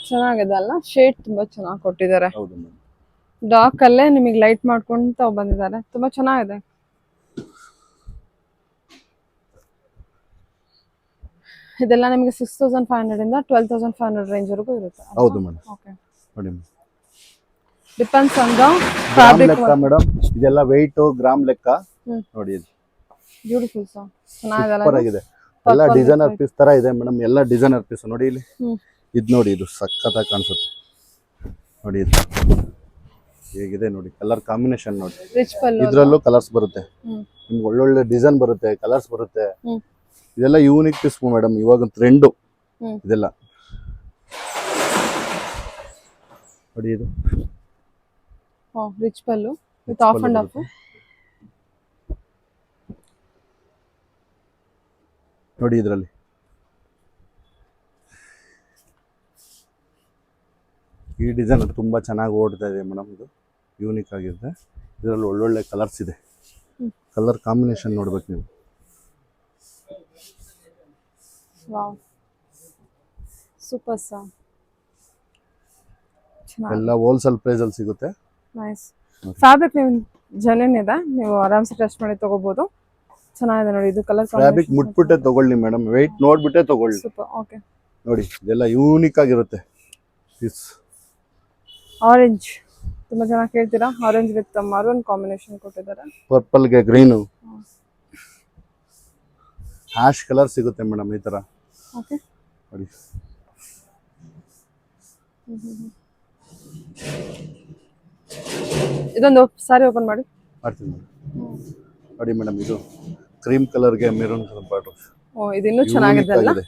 [SPEAKER 2] ಚೆನ್ನಾಗಿದೆ ಅಲ್ಲ, ಶೇಡ್ ತುಂಬಾ ಚೆನ್ನಾಗಿ ಕೊಟ್ಟಿದ್ದಾರೆ.
[SPEAKER 1] ಹೌದು ಮೇಡಮ್.
[SPEAKER 2] ಡಾರ್ಕ್ ಅಲ್ಲೇ ನಿಮಗೆ ಲೈಟ್ ಮಾಡ್ಕೊಂತ ಬಂದಿದ್ದಾರೆ, ತುಂಬಾ ಚೆನ್ನಾಗಿದೆ. ಇದೆಲ್ಲ ನಿಮಗೆ 6500 ಇಂದ 12500 ರೇಂಜ್ ವರೆಗೂ ಇರುತ್ತೆ.
[SPEAKER 1] ಹೌದು ಮೇಡಮ್.
[SPEAKER 2] ಓಕೆ.
[SPEAKER 1] ನೋಡಿ
[SPEAKER 2] depends on the
[SPEAKER 1] gram
[SPEAKER 2] fabric.
[SPEAKER 1] ಲೆಕ್ಕ ಮೇಡಮ್, ಇದೆಲ್ಲ ವೆಯ್ಟ್ ಗ್ರಾಮ್ ಲೆಕ್ಕ.
[SPEAKER 2] ಹ್ಮ್.
[SPEAKER 1] ನೋಡಿ ಇದು
[SPEAKER 2] ಬ್ಯೂಟಿಫುಲ್ ಸರ್, ಚೆನ್ನಾಗಿದೆ
[SPEAKER 1] ಸೂಪರ್ ಆಗಿದೆ. ಎಲ್ಲ
[SPEAKER 2] Purple
[SPEAKER 1] ಡಿಸೈನರ್
[SPEAKER 2] with
[SPEAKER 1] ಪೀಸ್ ತರ ಇದೆ ಮೇಡಮ್, ಎಲ್ಲ ಡಿಸೈನರ್ ಪೀಸ್. ನೋಡಿ ಇಲ್ಲಿ
[SPEAKER 2] ಹ್ಮ್.
[SPEAKER 1] ಇದು ನೋಡಿ, ಇದು ಸಖತ್ತಾಗಿ ಕಾಣಿಸುತ್ತೆ ನೋಡಿ. ಇದು ಹೇಗಿದೆ ನೋಡಿ, ಕಲರ್ ಕಾಂಬಿನೇಷನ್ ನೋಡಿ.
[SPEAKER 2] ರಿಚ್ ಪಲ್ಲು.
[SPEAKER 1] ಇದ್ರಲ್ಲೂ ಕಲರ್ಸ್ ಬರುತ್ತೆ
[SPEAKER 2] ಹ್ಮ್.
[SPEAKER 1] ನಿಮ್ಗೆ, ಒಳ್ಳೊಳ್ಳೆ ಡಿಸೈನ್ ಬರುತ್ತೆ, ಕಲರ್ಸ್ ಬರುತ್ತೆ.
[SPEAKER 2] ಹ್ಮ್.
[SPEAKER 1] ಇದೆಲ್ಲ ಯೂನಿಕ್ ಪೀಸ್ ಮೇಡಮ್, ಇವಾಗ ಟ್ರೆಂಡು
[SPEAKER 2] ಹ್ಮ್.
[SPEAKER 1] ಇದೆಲ್ಲ ನೋಡಿ. ಇದು
[SPEAKER 2] rich pallu with of and of.
[SPEAKER 1] ನೋಡಿ ಇದರಲ್ಲಿ ಈ ಡಿಸೈನ್ ತುಂಬಾ ಚೆನ್ನಾಗಿ ಓಡ್ತಾ ಇದೆ ಮೇಡಮ್. ಇದು ಯೂನಿಕ್ ಆಗಿದೆ. ಇದರಲ್ಲಿ ಒಳ್ಳೊಳ್ಳೆ ಕಲರ್ಸ್ ಇದೆ. ಕಲರ್ ಕಾಂಬಿನೇಷನ್ ನೋಡ್ಬೇಕು ನೀವು.
[SPEAKER 2] ವಾವ್ ಸೂಪರ್ ಸಾ.
[SPEAKER 1] ಎಲ್ಲ ಹೋಲ್ಸೇಲ್ ಪ್ರೈಸ್ ಅಲ್ಲಿ ಸಿಗುತ್ತೆ.
[SPEAKER 2] ನೈಸ್. ಫ್ಯಾಬ್ರಿಕ್ ನೀವು ಜೆನ್ಯೂನ್ ಇದೆ, ನೀವು ಆರಾಮ್ಸೆ ಟೆಸ್ಟ್ ಮಾಡಿ ತಗೋಬಹುದು. ಚೆನ್ನಾಗಿದೆ ನೋಡಿ ಇದು ಕಲರ್
[SPEAKER 1] ಫ್ಯಾಬ್ರಿಕ್ ಮುಟ್ಬಿಟ್ಟೆ ತಗೊಳ್ಳಿ ಮೇಡಮ್, ವೆಯ್ಟ್ ನೋಡ್ಬಿಟ್ಟೆ ತಗೊಳ್ಳಿ.
[SPEAKER 2] ಸೂಪರ್. ಓಕೆ
[SPEAKER 1] ನೋಡಿ ಇದೆಲ್ಲ ಯೂನಿಕ್ ಆಗಿರುತ್ತೆ.
[SPEAKER 2] ಆರೆಂಜ್ ತುಂಬಾ ಚೆನ್ನಾಗಿ ಕೇಳ್ತೀರಾ. ಆರೆಂಜ್ ವಿತ್ ಮರೂನ್ ಕಾಂಬಿನೇಷನ್ ಕೊಟ್ಟಿದ್ದಾರೆ.
[SPEAKER 1] ಪರ್ಪಲ್ ಗೆ ಗ್ರೀನ್, ಹ್ಯಾಶ್ ಕಲರ್ ಸಿಗುತ್ತೆ ಮೇಡಮ್ ಈ ತರ.
[SPEAKER 2] ಓಕೆ
[SPEAKER 1] ನೋಡಿ
[SPEAKER 2] ಇದೊಂದು ಸಾರಿ ಓಪನ್ ಮಾಡಿ
[SPEAKER 1] ಮಾಡ್ತೀನಿ ಮೇಡಮ್. ನೋಡಿ ಮೇಡಮ್ ಇದು ಕ್ರೀಮ್ ಕಲರ್ಗೆ ಮೆರೂನ್ ಕಲರ್ ಬಾರ್ಡರ್.
[SPEAKER 2] ಓ ಇದು ಇನ್ನೂ ಚೆನ್ನಾಗಿದೆ ಅಲ್ಲ.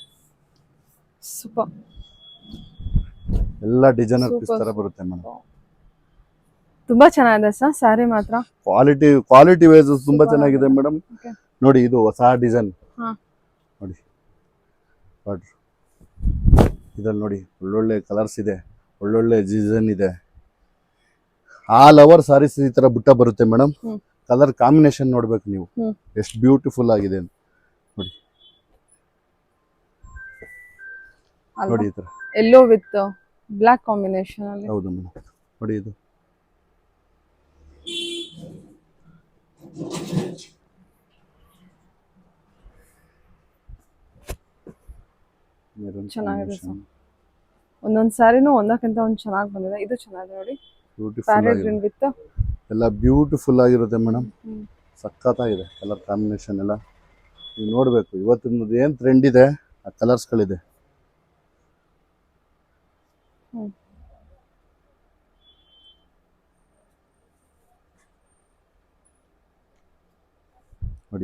[SPEAKER 2] ಸೂಪರ್.
[SPEAKER 1] ಎಲ್ಲ ಡಿಸೈನರ್ ಪೀಸ್ ತರ ಬರುತ್ತೆ ಮೇಡಮ್.
[SPEAKER 2] ತುಂಬಾ ಚೆನ್ನಾಗಿದೆ ಸರ್ ಸಾರಿ ಮಾತ್ರ.
[SPEAKER 1] ಕ್ವಾಲಿಟಿ ವೈಸ್ ತುಂಬಾ ಚೆನ್ನಾಗಿದೆ ಮೇಡಮ್. ನೋಡಿ ಇದು ಹೊಸ ಡಿಸೈನ್ ನೋಡಿ ಬಾರ್ಡರ್. ಇದ್ರಲ್ಲಿ ನೋಡಿ ಒಳ್ಳೊಳ್ಳೆ ಕಲರ್ಸ್ ಇದೆ, ಒಳ್ಳೊಳ್ಳೆ ಡಿಸೈನ್ ಇದೆ. ಆಲ್ ಓವರ್ ಸಾರೀಸ್ ಈ ತರ ಬುಟ್ಟ ಬರುತ್ತೆ ಮೇಡಮ್. ಕಲರ್ ಕಾಂಬಿನೇಷನ್ ನೋಡ್ಬೇಕು ನೀವು ಎಷ್ಟು ಬ್ಯೂಟಿಫುಲ್ ಆಗಿದೆ ಅಂತ. ನೋಡಿ ನೋಡಿ ಈ ತರ
[SPEAKER 2] ಯೆಲ್ಲೋ ವಿತ್ ಬ್ಲಾಕ್ ಕಾಂಬಿನೇಷನ್ ಅಲ್ಲಿ.
[SPEAKER 1] ಹೌದು ಮೇಡಮ್. ನೋಡಿ ಇದು
[SPEAKER 2] ಚೆನ್ನಾಗಿದೆ ಸರ್. ಒಂದೊಂದ್ ಸಾರಿನೂ ಒಂದಕ್ಕಿಂತ ಒಂದು ಚೆನ್ನಾಗಿ ಬಂದಿದೆ. ಇದು ಚೆನ್ನಾಗಿದೆ ನೋಡಿ. ಪ್ಯಾರೆಟ್ ಗ್ರೀನ್ ವಿತ್
[SPEAKER 1] ಎಲ್ಲ ಬ್ಯೂಟಿಫುಲ್ ಆಗಿರುತ್ತೆ ಮೇಡಮ್. ಸಖತ್ತಾಗಿದೆ ಕಲರ್ ಕಾಂಬಿನೇಷನ್ ಎಲ್ಲ. ನೀವು ನೋಡಬೇಕು ಇವತ್ತಿನ ಏನು ಟ್ರೆಂಡ್ ಇದೆ ಆ ಕಲರ್ಸ್ಗಳಿದೆ.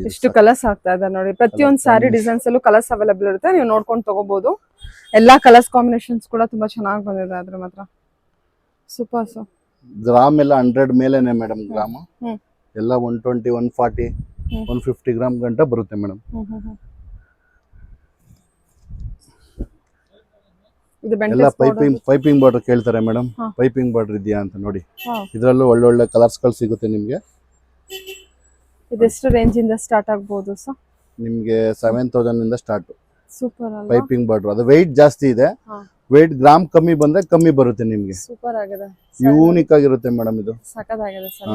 [SPEAKER 1] ಎಷ್ಟು ಕಲರ್ಸ್ ಆಗ್ತಾ ಇದೆ ನೋಡಿ. ಪ್ರತಿಯೊಂದು ಸಾರಿ ಡಿಸೈನ್ಸ್ ಅಲ್ಲೂ ಕಲರ್ಸ್ ಅವೈಲೇಬಲ್ ಇರುತ್ತೆ, ನೀವು ನೋಡ್ಕೊಂಡು ತಗೋಬಹುದು. ಎಲ್ಲಾ ಕಲರ್ಸ್ ಕಾಂಬಿನೇಷನ್ಸ್ ಕೂಡ ತುಂಬಾ ಚೆನ್ನಾಗಿ ಬಂದಿದೆ. ಅದ್ರ ಮಾತ್ರ ಸೂಪರ್ ಸರ್. ಗ್ರಾಮ್ ಎಲ್ಲ 100 ಮೇಲೆನೆ ಮೇಡಮ್. ಗ್ರಾಮ್ ಎಲ್ಲ 120, 140, 150 ಗ್ರಾಮ್ ಗಂಟ ಬರುತ್ತೆ ಮೇಡಮ್. ಎಲ್ಲ ಪೈಪಿಂಗ್ ಬಾರ್ಡರ್ ಕೇಳ್ತಾರೆ ಮೇಡಮ್. ಪೈಪಿಂಗ್ ಬಾರ್ಡರ್ ಇದೆಯಾ ಅಂತ ನೋಡಿ. ಇದರಲ್ಲೂ ಒಳ್ಳೊಳ್ಳೆ ಕಲರ್ಸ್ಗಳು ಸಿಗುತ್ತೆ ನಿಮಗೆ.
[SPEAKER 2] ಇದೆಷ್ಟು ರೇಂಜ್ ಇಂದ ಸ್ಟಾರ್ಟ್ ಆಗ್ಬೋದು ಸರ್?
[SPEAKER 1] ನಿಮಗೆ 7000 ಇಂದ ಸ್ಟಾರ್ಟ್.
[SPEAKER 2] ಸೂಪರ್ ಅಲ್ಲ.
[SPEAKER 1] ಪೈಪಿಂಗ್ ಬಾರ್ಡರ್ ಅದು ವೆಯ್ಟ್ ಜಾಸ್ತಿ ಇದೆ. ವೆಯ್ಟ್ ಗ್ರಾಮ್ ಕಮ್ಮಿ ಬಂದ್ರೆ ಕಮ್ಮಿ ಬರುತ್ತೆ ನಿಮಗೆ.
[SPEAKER 2] ಸೂಪರ್ ಆಗಿದೆ,
[SPEAKER 1] ಯೂನಿಕ್ ಆಗಿರುತ್ತೆ ಮೇಡಮ್. ಇದು
[SPEAKER 2] ಸಖತ್ತಾಗಿದೆ ಸರ್.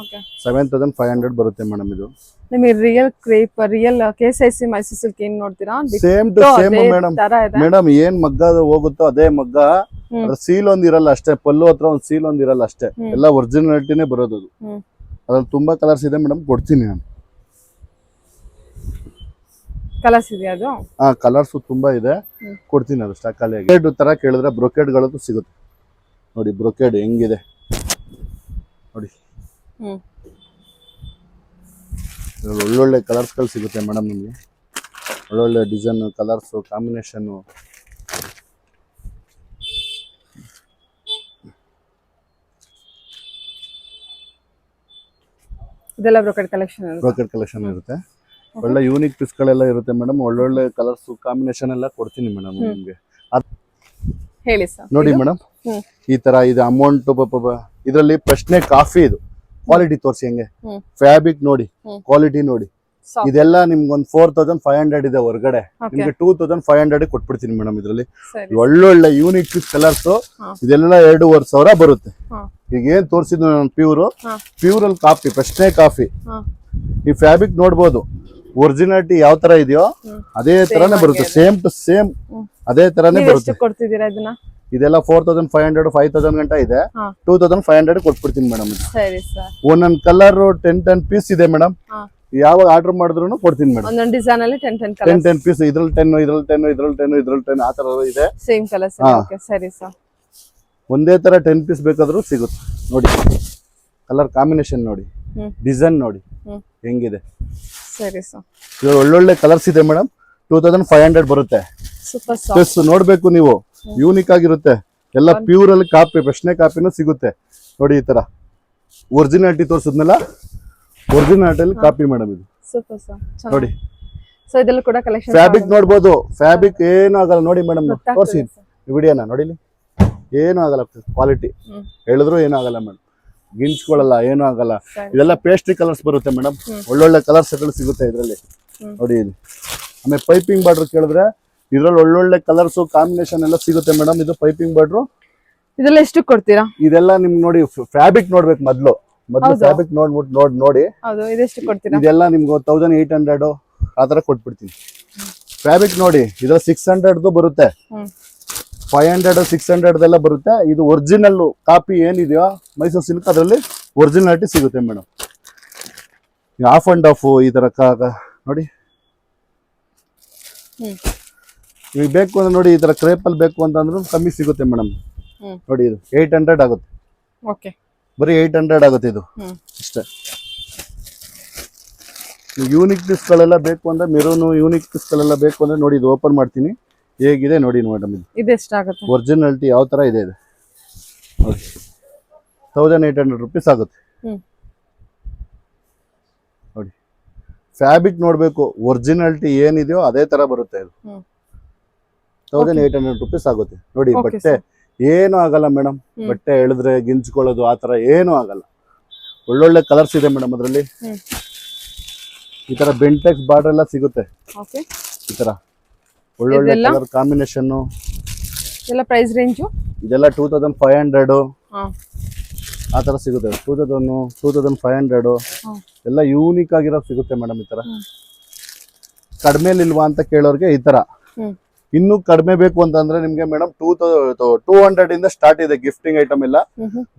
[SPEAKER 2] ಓಕೆ
[SPEAKER 1] 7500 ಬರುತ್ತೆ ಮೇಡಮ್. ಇದು
[SPEAKER 2] ನಿಮಗೆ real crepe, real KSIC Mysuru silk ಏನ್ ನೋಡ್ತೀರಾ
[SPEAKER 1] same to same madam. Madam ಏನ್ ಮಗ್ಗ ಹೋಗುತ್ತೋ ಅದೇ ಮಗ್ಗ. ಅದ್ರ ಸೀಲ್ ಒಂದ್ ಇರಲ್ಲ ಅಷ್ಟೇ, ಪಲ್ಲು ಹತ್ರ ಒಂದ್ ಸೀಲ್ ಒಂದ್ ಇರಲ್ಲ ಅಷ್ಟೇ. ಎಲ್ಲ ಒರಿಜಿನಾಲಿಟಿನೇ ಬರೋದು ಅದು. ಅದ್ರಲ್ಲಿ ತುಂಬಾ ಕಲರ್ಸ್ ಇದೆ ಮೇಡಮ್, ಕೊಡ್ತೀನಿ ನಾನು.
[SPEAKER 2] ಕಲರ್ಸ್ ಇದೆಯಾ ಅದು?
[SPEAKER 1] ಕಲರ್ಸ್ ತುಂಬಾ ಇದೆ, ಕೊಡ್ತೀನಿ. ಅದು ಸ್ಟಾಕ್ ಖಾಲಿ ಆಗಿದೆ. ಬ್ರೊಕೇಡ್ ತರ ಕೇಳಿದ್ರೆ ಬ್ರೊಕೇಡ್ ಗಳದ್ದು ಸಿಗುತ್ತೆ ನೋಡಿ. ಬ್ರೊಕೇಡ್ ಹೆಂಗಿದೆ ನೋಡಿ. ಒಳ್ಳೊಳ್ಳೆ ಕಲರ್ಸ್ ಗಳು ಸಿಗುತ್ತೆ ಮೇಡಮ್ ನಿಮಗೆ. ಒಳ್ಳೊಳ್ಳೆ ಡಿಸೈನ್, ಕಲರ್ಸ್ ಕಾಂಬಿನೇಷನ್.
[SPEAKER 2] ಇದೆಲ್ಲ ಬ್ರೊಕೇಡ್ ಕಲೆಕ್ಷನ್.
[SPEAKER 1] ಬ್ರೊಕೇಡ್ ಕಲೆಕ್ಷನ್ ಇರುತ್ತೆ. ಒಳ್ಳೆ ಯೂನಿಕ್ ಪೀಸ್ ಗಳೆಲ್ಲ ಇರುತ್ತೆ ಮೇಡಮ್. ಒಳ್ಳೊಳ್ಳೆ ಕಲರ್ಸ್ ಕಾಂಬಿನೇಷನ್ ಎಲ್ಲ ಕೊಡ್ತೀನಿ ಮೇಡಮ್ ನಿಮ್ಗೆ.
[SPEAKER 2] ಹೇಳಿ ಸರ್.
[SPEAKER 1] ನೋಡಿ ಮೇಡಮ್ ಈ ತರ ಇದು ಅಮೌಂಟ್. ಇದರಲ್ಲಿ ಪ್ರಶ್ನೆ ಕಾಫಿ. ಇದು ಕ್ವಾಲಿಟಿ ತೋರಿಸಿ ಹೆಂಗೆ. ಫ್ಯಾಬ್ರಿಕ್ ನೋಡಿ, ಕ್ವಾಲಿಟಿ ನೋಡಿ. ಇದೆಲ್ಲ ನಿಮ್ಗೊಂದು 4500 ಇದೆ ಹೊರಗಡೆ. ನಿಮ್ಗೆ 2500 ಕೊಟ್ಬಿಡ್ತೀನಿ ಮೇಡಮ್. ಇದ್ರಲ್ಲಿ ಒಳ್ಳೊಳ್ಳೆ ಯೂನಿಕ್ ಪೀಸ್ ಕಲರ್ಸ್. ಇದೆಲ್ಲ 2500 ಬರುತ್ತೆ. ಈಗ ಏನ್ ತೋರಿಸಿದ್ ನಾನು ಪ್ಯೂರ್ ಅಲ್ಲಿ ಕಾಫಿ, ಪ್ರಶ್ನೆ ಕಾಫಿ. ಈ ಫ್ಯಾಬ್ರಿಕ್ ನೋಡ್ಬೋದು, ಒರಿಜಿನಾಲಿಟಿ ಯಾವ ತರ ಇದೆಯೋ ಅದೇ ತರಾನೇ ಬರುತ್ತೆ. ಸೇಮ್ ಟು ಸೇಮ್ ಅದೇ ತರಾನೇ ಬರುತ್ತೆ. ಇದೆಲ್ಲ 4500, 5000 ಗಂಟ ಇದೆ. 2500 ಕೊಟ್ಬಿಡ್ತೀನಿ ಮೇಡಮ್. ಒಂದೊಂದು ಕಲರ್ 10 ಪೀಸ್ ಇದೆ ಮೇಡಮ್. ಯಾವಾಗ ಆರ್ಡರ್ ಮಾಡಿದ್ರು ಕೊಡ್ತೀನಿ ಮೇಡಮ್.
[SPEAKER 2] ಒಂದೊಂದು ಡಿಸೈನ್ ಅಲ್ಲಿ 10
[SPEAKER 1] ಪೀಸ್. ಇದ್ರಲ್ಲಿ 10, ಇದ್ರಲ್ಲಿ 10, ಇದ್ರಲ್ಲಿ 10, ಇದ್ರಲ್ಲಿ 10 ಆ ತರ ಇದೆ.
[SPEAKER 2] Same colours. ಓಕೆ ಸರಿ ಸರ್.
[SPEAKER 1] ಒಂದೇ ತರ 10 ಪೀಸ್ ಬೇಕಾದ್ರೂ ಸಿಗುತ್ತೆ ನೋಡಿ. ಕಲರ್ ಕಾಂಬಿನೇಷನ್ ನೋಡಿ, ಡಿಸೈನ್ ನೋಡಿ ಹೆಂಗಿದೆ.
[SPEAKER 2] ಸರಿ ಸರ್.
[SPEAKER 1] ಇದು ಒಳ್ಳೊಳ್ಳೆ ಕಲರ್ಸ್ ಇದೆ ಮೇಡಮ್. 2500 ಬರುತ್ತೆ.
[SPEAKER 2] ಸೂಪರ್
[SPEAKER 1] ಪ್ಲಸ್ ನೋಡ್ಬೇಕು ನೀವು, ಯೂನಿಕ್ ಆಗಿರುತ್ತೆ. ಎಲ್ಲ ಪ್ಯೂರ್ ಅಲ್ಲಿ ಕಾಪಿ, ಪ್ರಶ್ನೆ ಕಾಪಿನೂ ಸಿಗುತ್ತೆ ನೋಡಿ. ಈ ತರ ಒರಿಜಿನಾಲಿಟಿ ತೋರಿಸಿದ್ನಲ್ಲ, ಒರಿಜಿನಾಲಿಟಿ ಕಾಪಿ ಮೇಡಮ್ ಇದು.
[SPEAKER 2] Super sir.
[SPEAKER 1] ನೋಡಿ
[SPEAKER 2] ಸೊ ಇದೆಲ್ಲ ಕೂಡ ಕಲೆಕ್ಷನ್
[SPEAKER 1] ಫ್ಯಾಬ್ರಿಕ್ ನೋಡ್ಬೋದು, ಫ್ಯಾಬ್ರಿಕ್ ಏನು ಆಗಲ್ಲ ನೋಡಿ ಮೇಡಮ್. ತೋರಿಸಿ ವಿಡಿಯೋನ ನೋಡಿಲಿ, ಏನು ಆಗಲ್ಲ, ಕ್ವಾಲಿಟಿ ಹೇಳಿದ್ರು ಏನು ಆಗಲ್ಲ ಮೇಡಮ್, ಗಿಂಚ್ಕೊಳ್ಳಲ್ಲ, ಏನು ಆಗಲ್ಲ. ಇದೆಲ್ಲ ಪೇಸ್ಟ್ರಿ ಕಲರ್ಸ್ ಬರುತ್ತೆ ಮೇಡಮ್, ಒಳ್ಳೊಳ್ಳೆ ಕಲರ್ಸ್ ಸಿಗುತ್ತೆ ಇದರಲ್ಲಿ ನೋಡಿ. ಇದು ಆಮೇಲೆ ಪೈಪಿಂಗ್ ಬಾರ್ಡರ್ ಕೇಳಿದ್ರೆ ಇದ್ರಲ್ಲಿ ಒಳ್ಳೊಳ್ಳೆ ಕಲರ್ಸ್ ಕಾಂಬಿನೇಷನ್ ಎಲ್ಲ ಸಿಗುತ್ತೆ ಮೇಡಮ್. ಇದು ಪೈಪಿಂಗ್ ಬಾರ್ಡರ್.
[SPEAKER 2] ಇದೆಲ್ಲ ಎಷ್ಟು ಕೊಡ್ತೀರಾ?
[SPEAKER 1] ಇದೆಲ್ಲ ನಿಮ್ಗೆ ನೋಡಿ ಫ್ಯಾಬ್ರಿಕ್ ನೋಡ್ಬೇಕು ಮೊದ್ಲು ಫ್ಯಾಬ್ರಿಕ್ ನೋಡಿ.
[SPEAKER 2] ಹೌದು, ಇದೆಷ್ಟು ಕೊಡ್ತೀರಾ?
[SPEAKER 1] ಇದೆಲ್ಲ ನಿಮ್ಗೆ 1800 ಆ ತರ ಕೊಟ್ಬಿಡ್ತೀನಿ. ಫ್ಯಾಬ್ರಿಕ್ ನೋಡಿ, ಇದ್ರ 600 ಬರುತ್ತೆ, 500 600 ಎಲ್ಲ ಬರುತ್ತೆ. ಇದು ಒರಿಜಿನಲ್ ಕಾಪಿ ಏನಿದೆಯೋ ಮೈಸೂರು ಸಿಲ್ಕ್, ಅದರಲ್ಲಿ ಒರಿಜಿನಾಲಿಟಿ ಸಿಗುತ್ತೆ ಮೇಡಮ್. ಆಫ್ ಅಂಡ್ ಆಫ್ ಈ ತರ ನೋಡಿ. ಈಗ ಬೇಕು ಅಂದ್ರೆ ನೋಡಿ, ಈ ತರ ಕ್ರೇಪಲ್ ಬೇಕು ಅಂತಂದ್ರೂ ಕಮ್ಮಿ ಸಿಗುತ್ತೆ ಮೇಡಮ್. ನೋಡಿ ಇದು 800 ಆಗುತ್ತೆ.
[SPEAKER 2] ಓಕೆ,
[SPEAKER 1] ಬರೀ 800 ಆಗುತ್ತೆ ಇದು ಇಷ್ಟೇ. ಯೂನಿಕ್ ಪೀಸ್ಗಳೆಲ್ಲ ಬೇಕು ಅಂದ್ರೆ, ಮೆರೂನು ಯೂನಿಕ್ ಪೀಸ್ಗಳೆಲ್ಲ ಬೇಕು ಅಂದ್ರೆ ನೋಡಿ, ಇದು ಓಪನ್ ಮಾಡ್ತೀನಿ ಹೇಗಿದೆ ನೋಡಿ ಮೇಡಮ್.
[SPEAKER 2] ಇದು ಎಷ್ಟಾಗುತ್ತೆ?
[SPEAKER 1] ಒರಿಜಿನಾಲಿಟಿ ಯಾವ ತರ ಇದೆ ಇದು ನೋಡಿ. 1800 rupees ಆಗುತ್ತೆ ನೋಡಿ. ಫ್ಯಾಬ್ರಿಕ್ ನೋಡ್ಬೇಕು, ಒರಿಜಿನಾಲಿಟಿ ಏನಿದೆಯೋ ಅದೇ ತರ ಬರುತ್ತೆ ಇದು. 1800 rupees ಆಗುತ್ತೆ ನೋಡಿ. ಬಟ್ಟೆ ಏನು ಆಗಲ್ಲ ಮೇಡಮ್, ಬಟ್ಟೆ ಎಳೆದ್ರೆ ಗಿಂಚ್ಕೊಳ್ಳೋದು ಆ ತರ ಏನು ಆಗಲ್ಲ. ಒಳ್ಳೊಳ್ಳೆ ಕಲರ್ಸ್ ಇದೆ ಮೇಡಮ್ ಅದರಲ್ಲಿ. ಈ ತರ ಬೆಂಟೆಕ್ಸ್ ಬಾರ್ಡರ್ ಎಲ್ಲ ಸಿಗುತ್ತೆ ಈ ತರ ಒಳ್ಳೊಳ್ಳೆ ಕಲರ್ ಕಾಂಬಿನೇಷನ್.
[SPEAKER 2] ಎಲ್ಲ ಪ್ರೈಸ್ ರೇಂಜ್
[SPEAKER 1] ಇದೆಲ್ಲ 2500 ಆ ತರ ಸಿಗುತ್ತೆ. 2500 ಎಲ್ಲ ಯೂನಿಕ್ ಆಗಿರೋ ಸಿಗುತ್ತೆ ಮೇಡಮ್. ಈ ತರ ಕಡಿಮೆ ಇಲ್ವಾ ಅಂತ ಕೇಳೋರ್ಗೆ ಈ ತರ. ಇನ್ನು ಕಡಿಮೆ ಬೇಕು ಅಂತಂದ್ರೆ ನಿಮ್ಗೆ ಮೇಡಮ್ 200 ಇಂದ ಸ್ಟಾರ್ಟ್ ಇದೆ ಗಿಫ್ಟಿಂಗ್ ಐಟಮ್ ಎಲ್ಲ.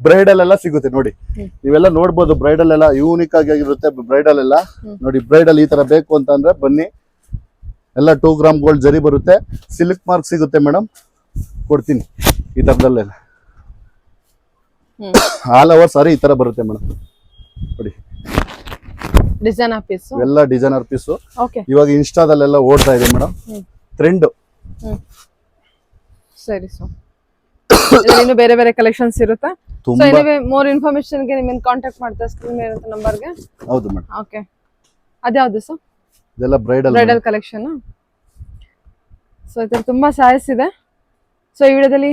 [SPEAKER 1] ಬ್ರೈಡಲ್ ಎಲ್ಲ ಸಿಗುತ್ತೆ ನೋಡಿ, ನೀವೆಲ್ಲ ನೋಡ್ಬೋದು. ಬ್ರೈಡಲ್ ಎಲ್ಲ ಯೂನಿಕ್ ಆಗಿರುತ್ತೆ ಬ್ರೈಡಲ್ ಎಲ್ಲ ನೋಡಿ. ಬ್ರೈಡಲ್ ಈ ತರ ಬೇಕು ಅಂತಂದ್ರೆ ಬನ್ನಿ, ಎಲ್ಲ 2 ಗ್ರಾಮ್ ಗೋಲ್ಡ್ ಜರಿ ಬರುತ್ತೆ. ಸಿಲ್ಕ್ ಮಾರ್ಕ್ ಸಿಗುತ್ತೆ ಮೇಡಮ್, ಕೊಡ್ತೀನಿ ಈ ತರದಲ್ಲೆಲ್ಲ. ಆಲ್ ಓವರ್ ಸಾರಿ ಈ ತರ ಬರುತ್ತೆ ಮೇಡಮ್ ನೋಡಿ.
[SPEAKER 2] ಡಿಸೈನರ್ ಪೀಸ್,
[SPEAKER 1] ಎಲ್ಲ ಡಿಸೈನರ್ ಪೀಸು.
[SPEAKER 2] ಓಕೆ,
[SPEAKER 1] ಇವಾಗ ಇನ್ಸ್ಟಾದಲ್ಲೆಲ್ಲ ಓಡ್ತಾ ಇದೆ ಮೇಡಮ್ ಟ್ರೆಂಡ್.
[SPEAKER 2] ಸರಿ. ಸೊ ಇನ್ನು ಬೇರೆ ಬೇರೆ ಕಲೆಕ್ಷನ್ಸ್ ಇರುತ್ತೆ. ಸೊ ಎನಿವೇ ಮೋರ್ ಇನ್ಫಾರ್ಮೇಶನ್ ಗೆ ನಿಮ್ಮನ್ನ ಕಾಂಟ್ಯಾಕ್ಟ್ ಮಾಡ್ತಾ ಸ್ಕ್ರೀನ್ ಮೇಲೆ ಇರೋ ನಂಬರ್ ಗೆ.
[SPEAKER 1] ಹೌದು ಮೇಡಮ್.
[SPEAKER 2] ಓಕೆ, ಅದ್ಯಾವುದು ಸರ್?
[SPEAKER 1] ಇದೆಲ್ಲ ಬ್ರೈಡಲ್
[SPEAKER 2] ಕಲೆಕ್ಷನ್. ಸೊ ಇದ್ರ ತುಂಬಾ ಸಾರೀಸ್ ಇದೆ. ಸೊ ಈ ವಿಡಿಯೋದಲ್ಲಿ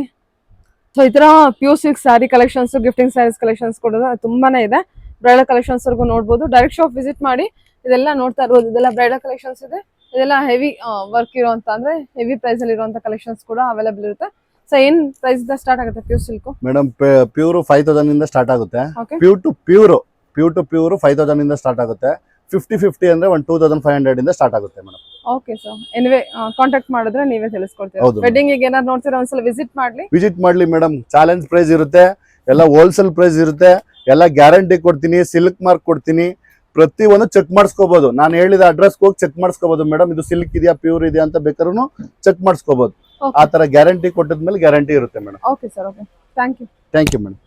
[SPEAKER 2] ಸೊ ಈ ತರ pure silk sari collections, gifting saris collections ಕೂಡ ತುಂಬಾನೇ ಇದೆ. ಬ್ರೈಡಲ್ ಕಲೆಕ್ಷನ್ಸ್ ವರ್ಗು ನೋಡ್ಬೋದು. ಡೈರೆಕ್ಟ್ ಶಾಪ್ ವಿಸಿಟ್ ಮಾಡಿ ಇದೆಲ್ಲ ನೋಡ್ತಾ ಇರ್ಬೋದು. ಇದೆಲ್ಲ ಬ್ರೈಡಲ್ ಕಲೆಕ್ಷನ್ಸ್ ಇದೆ. ಇದೆಲ್ಲ ಹೆವಿ ವರ್ಕ್ ಇರುವಂತ, ಅಂದ್ರೆ ಹೆವಿ ಪ್ರೈಸ್ ಅಲ್ಲಿ ಇರುವಂತ ಕಲೆಕ್ಷನ್ಸ್ ಕೂಡ ಅವೈಲೇಬಲ್ ಇರುತ್ತೆ. ಸೊ ಏನ್ ಪ್ರೈಸ್ ಇಂದ ಸ್ಟಾರ್ಟ್ ಆಗುತ್ತೆ ಪ್ಯೂರ್ ಸಿಲ್ಕ್?
[SPEAKER 1] ಮೇಡಮ್ ಪ್ಯೂರ್ 5000 ಇಂದ ಸ್ಟಾರ್ಟ್ ಆಗುತ್ತೆ. ಪ್ಯೂರ್ ಟು ಪ್ಯೂರ್ 5000 ಇಂದ ಸ್ಟಾರ್ಟ್ ಆಗುತ್ತೆ. 50-50 ಅಂದ್ರೆ 2500 ಇಂದ ಸ್ಟಾರ್ಟ್ ಆಗುತ್ತೆ madam.
[SPEAKER 2] Okay sir, anyway contact ಮಾಡಿದ್ರೆ ನೀವೇ ತಿಳಿಸ್ಕೊಡ್ತೀರಾ. ವೆಡ್ಡಿಂಗ್ ಗೆ ಏನಾದ್ರು ನೋಡ್ತೀರಾ ಒಂದ್ಸಲ ವಿಸಿಟ್ ಮಾಡ್ಲಿ ಮೇಡಮ್. ಚಾಲೆಂಜ್ ಪ್ರೈಸ್ ಇರುತ್ತೆ, ಎಲ್ಲ ಹೋಲ್ಸೇಲ್ ಪ್ರೈಸ್ ಇರುತ್ತೆ, ಎಲ್ಲ ಗ್ಯಾರಂಟಿ ಕೊಡ್ತೀನಿ, ಸಿಲ್ಕ್ ಮಾರ್ಕ್ ಕೊಡ್ತೀನಿ. ಪ್ರತಿ ಒಂದು ಚೆಕ್ ಮಾಡಿಸ್ಕೋಬಹುದು. ನಾನು ಹೇಳಿದ ಅಡ್ರೆಸ್ ಹೋಗಿ ಚೆಕ್ ಮಾಡಿಸ್ಕೋಬಹುದು ಮೇಡಮ್. ಇದು ಸಿಲ್ಕ್ ಇದೆಯಾ ಪ್ಯೂರ್ ಇದೆಯಾ ಅಂತ ಬೇಕಾದ್ರೂ ಚೆಕ್ ಮಾಡಿಸ್ಕೋಬಹುದು. ಆ ತರ ಗ್ಯಾರಂಟಿ ಕೊಟ್ಟಿದ್ಮೇಲೆ ಗ್ಯಾರಂಟಿ ಇರುತ್ತೆ madam. Okay sir, okay, thank you
[SPEAKER 1] madam.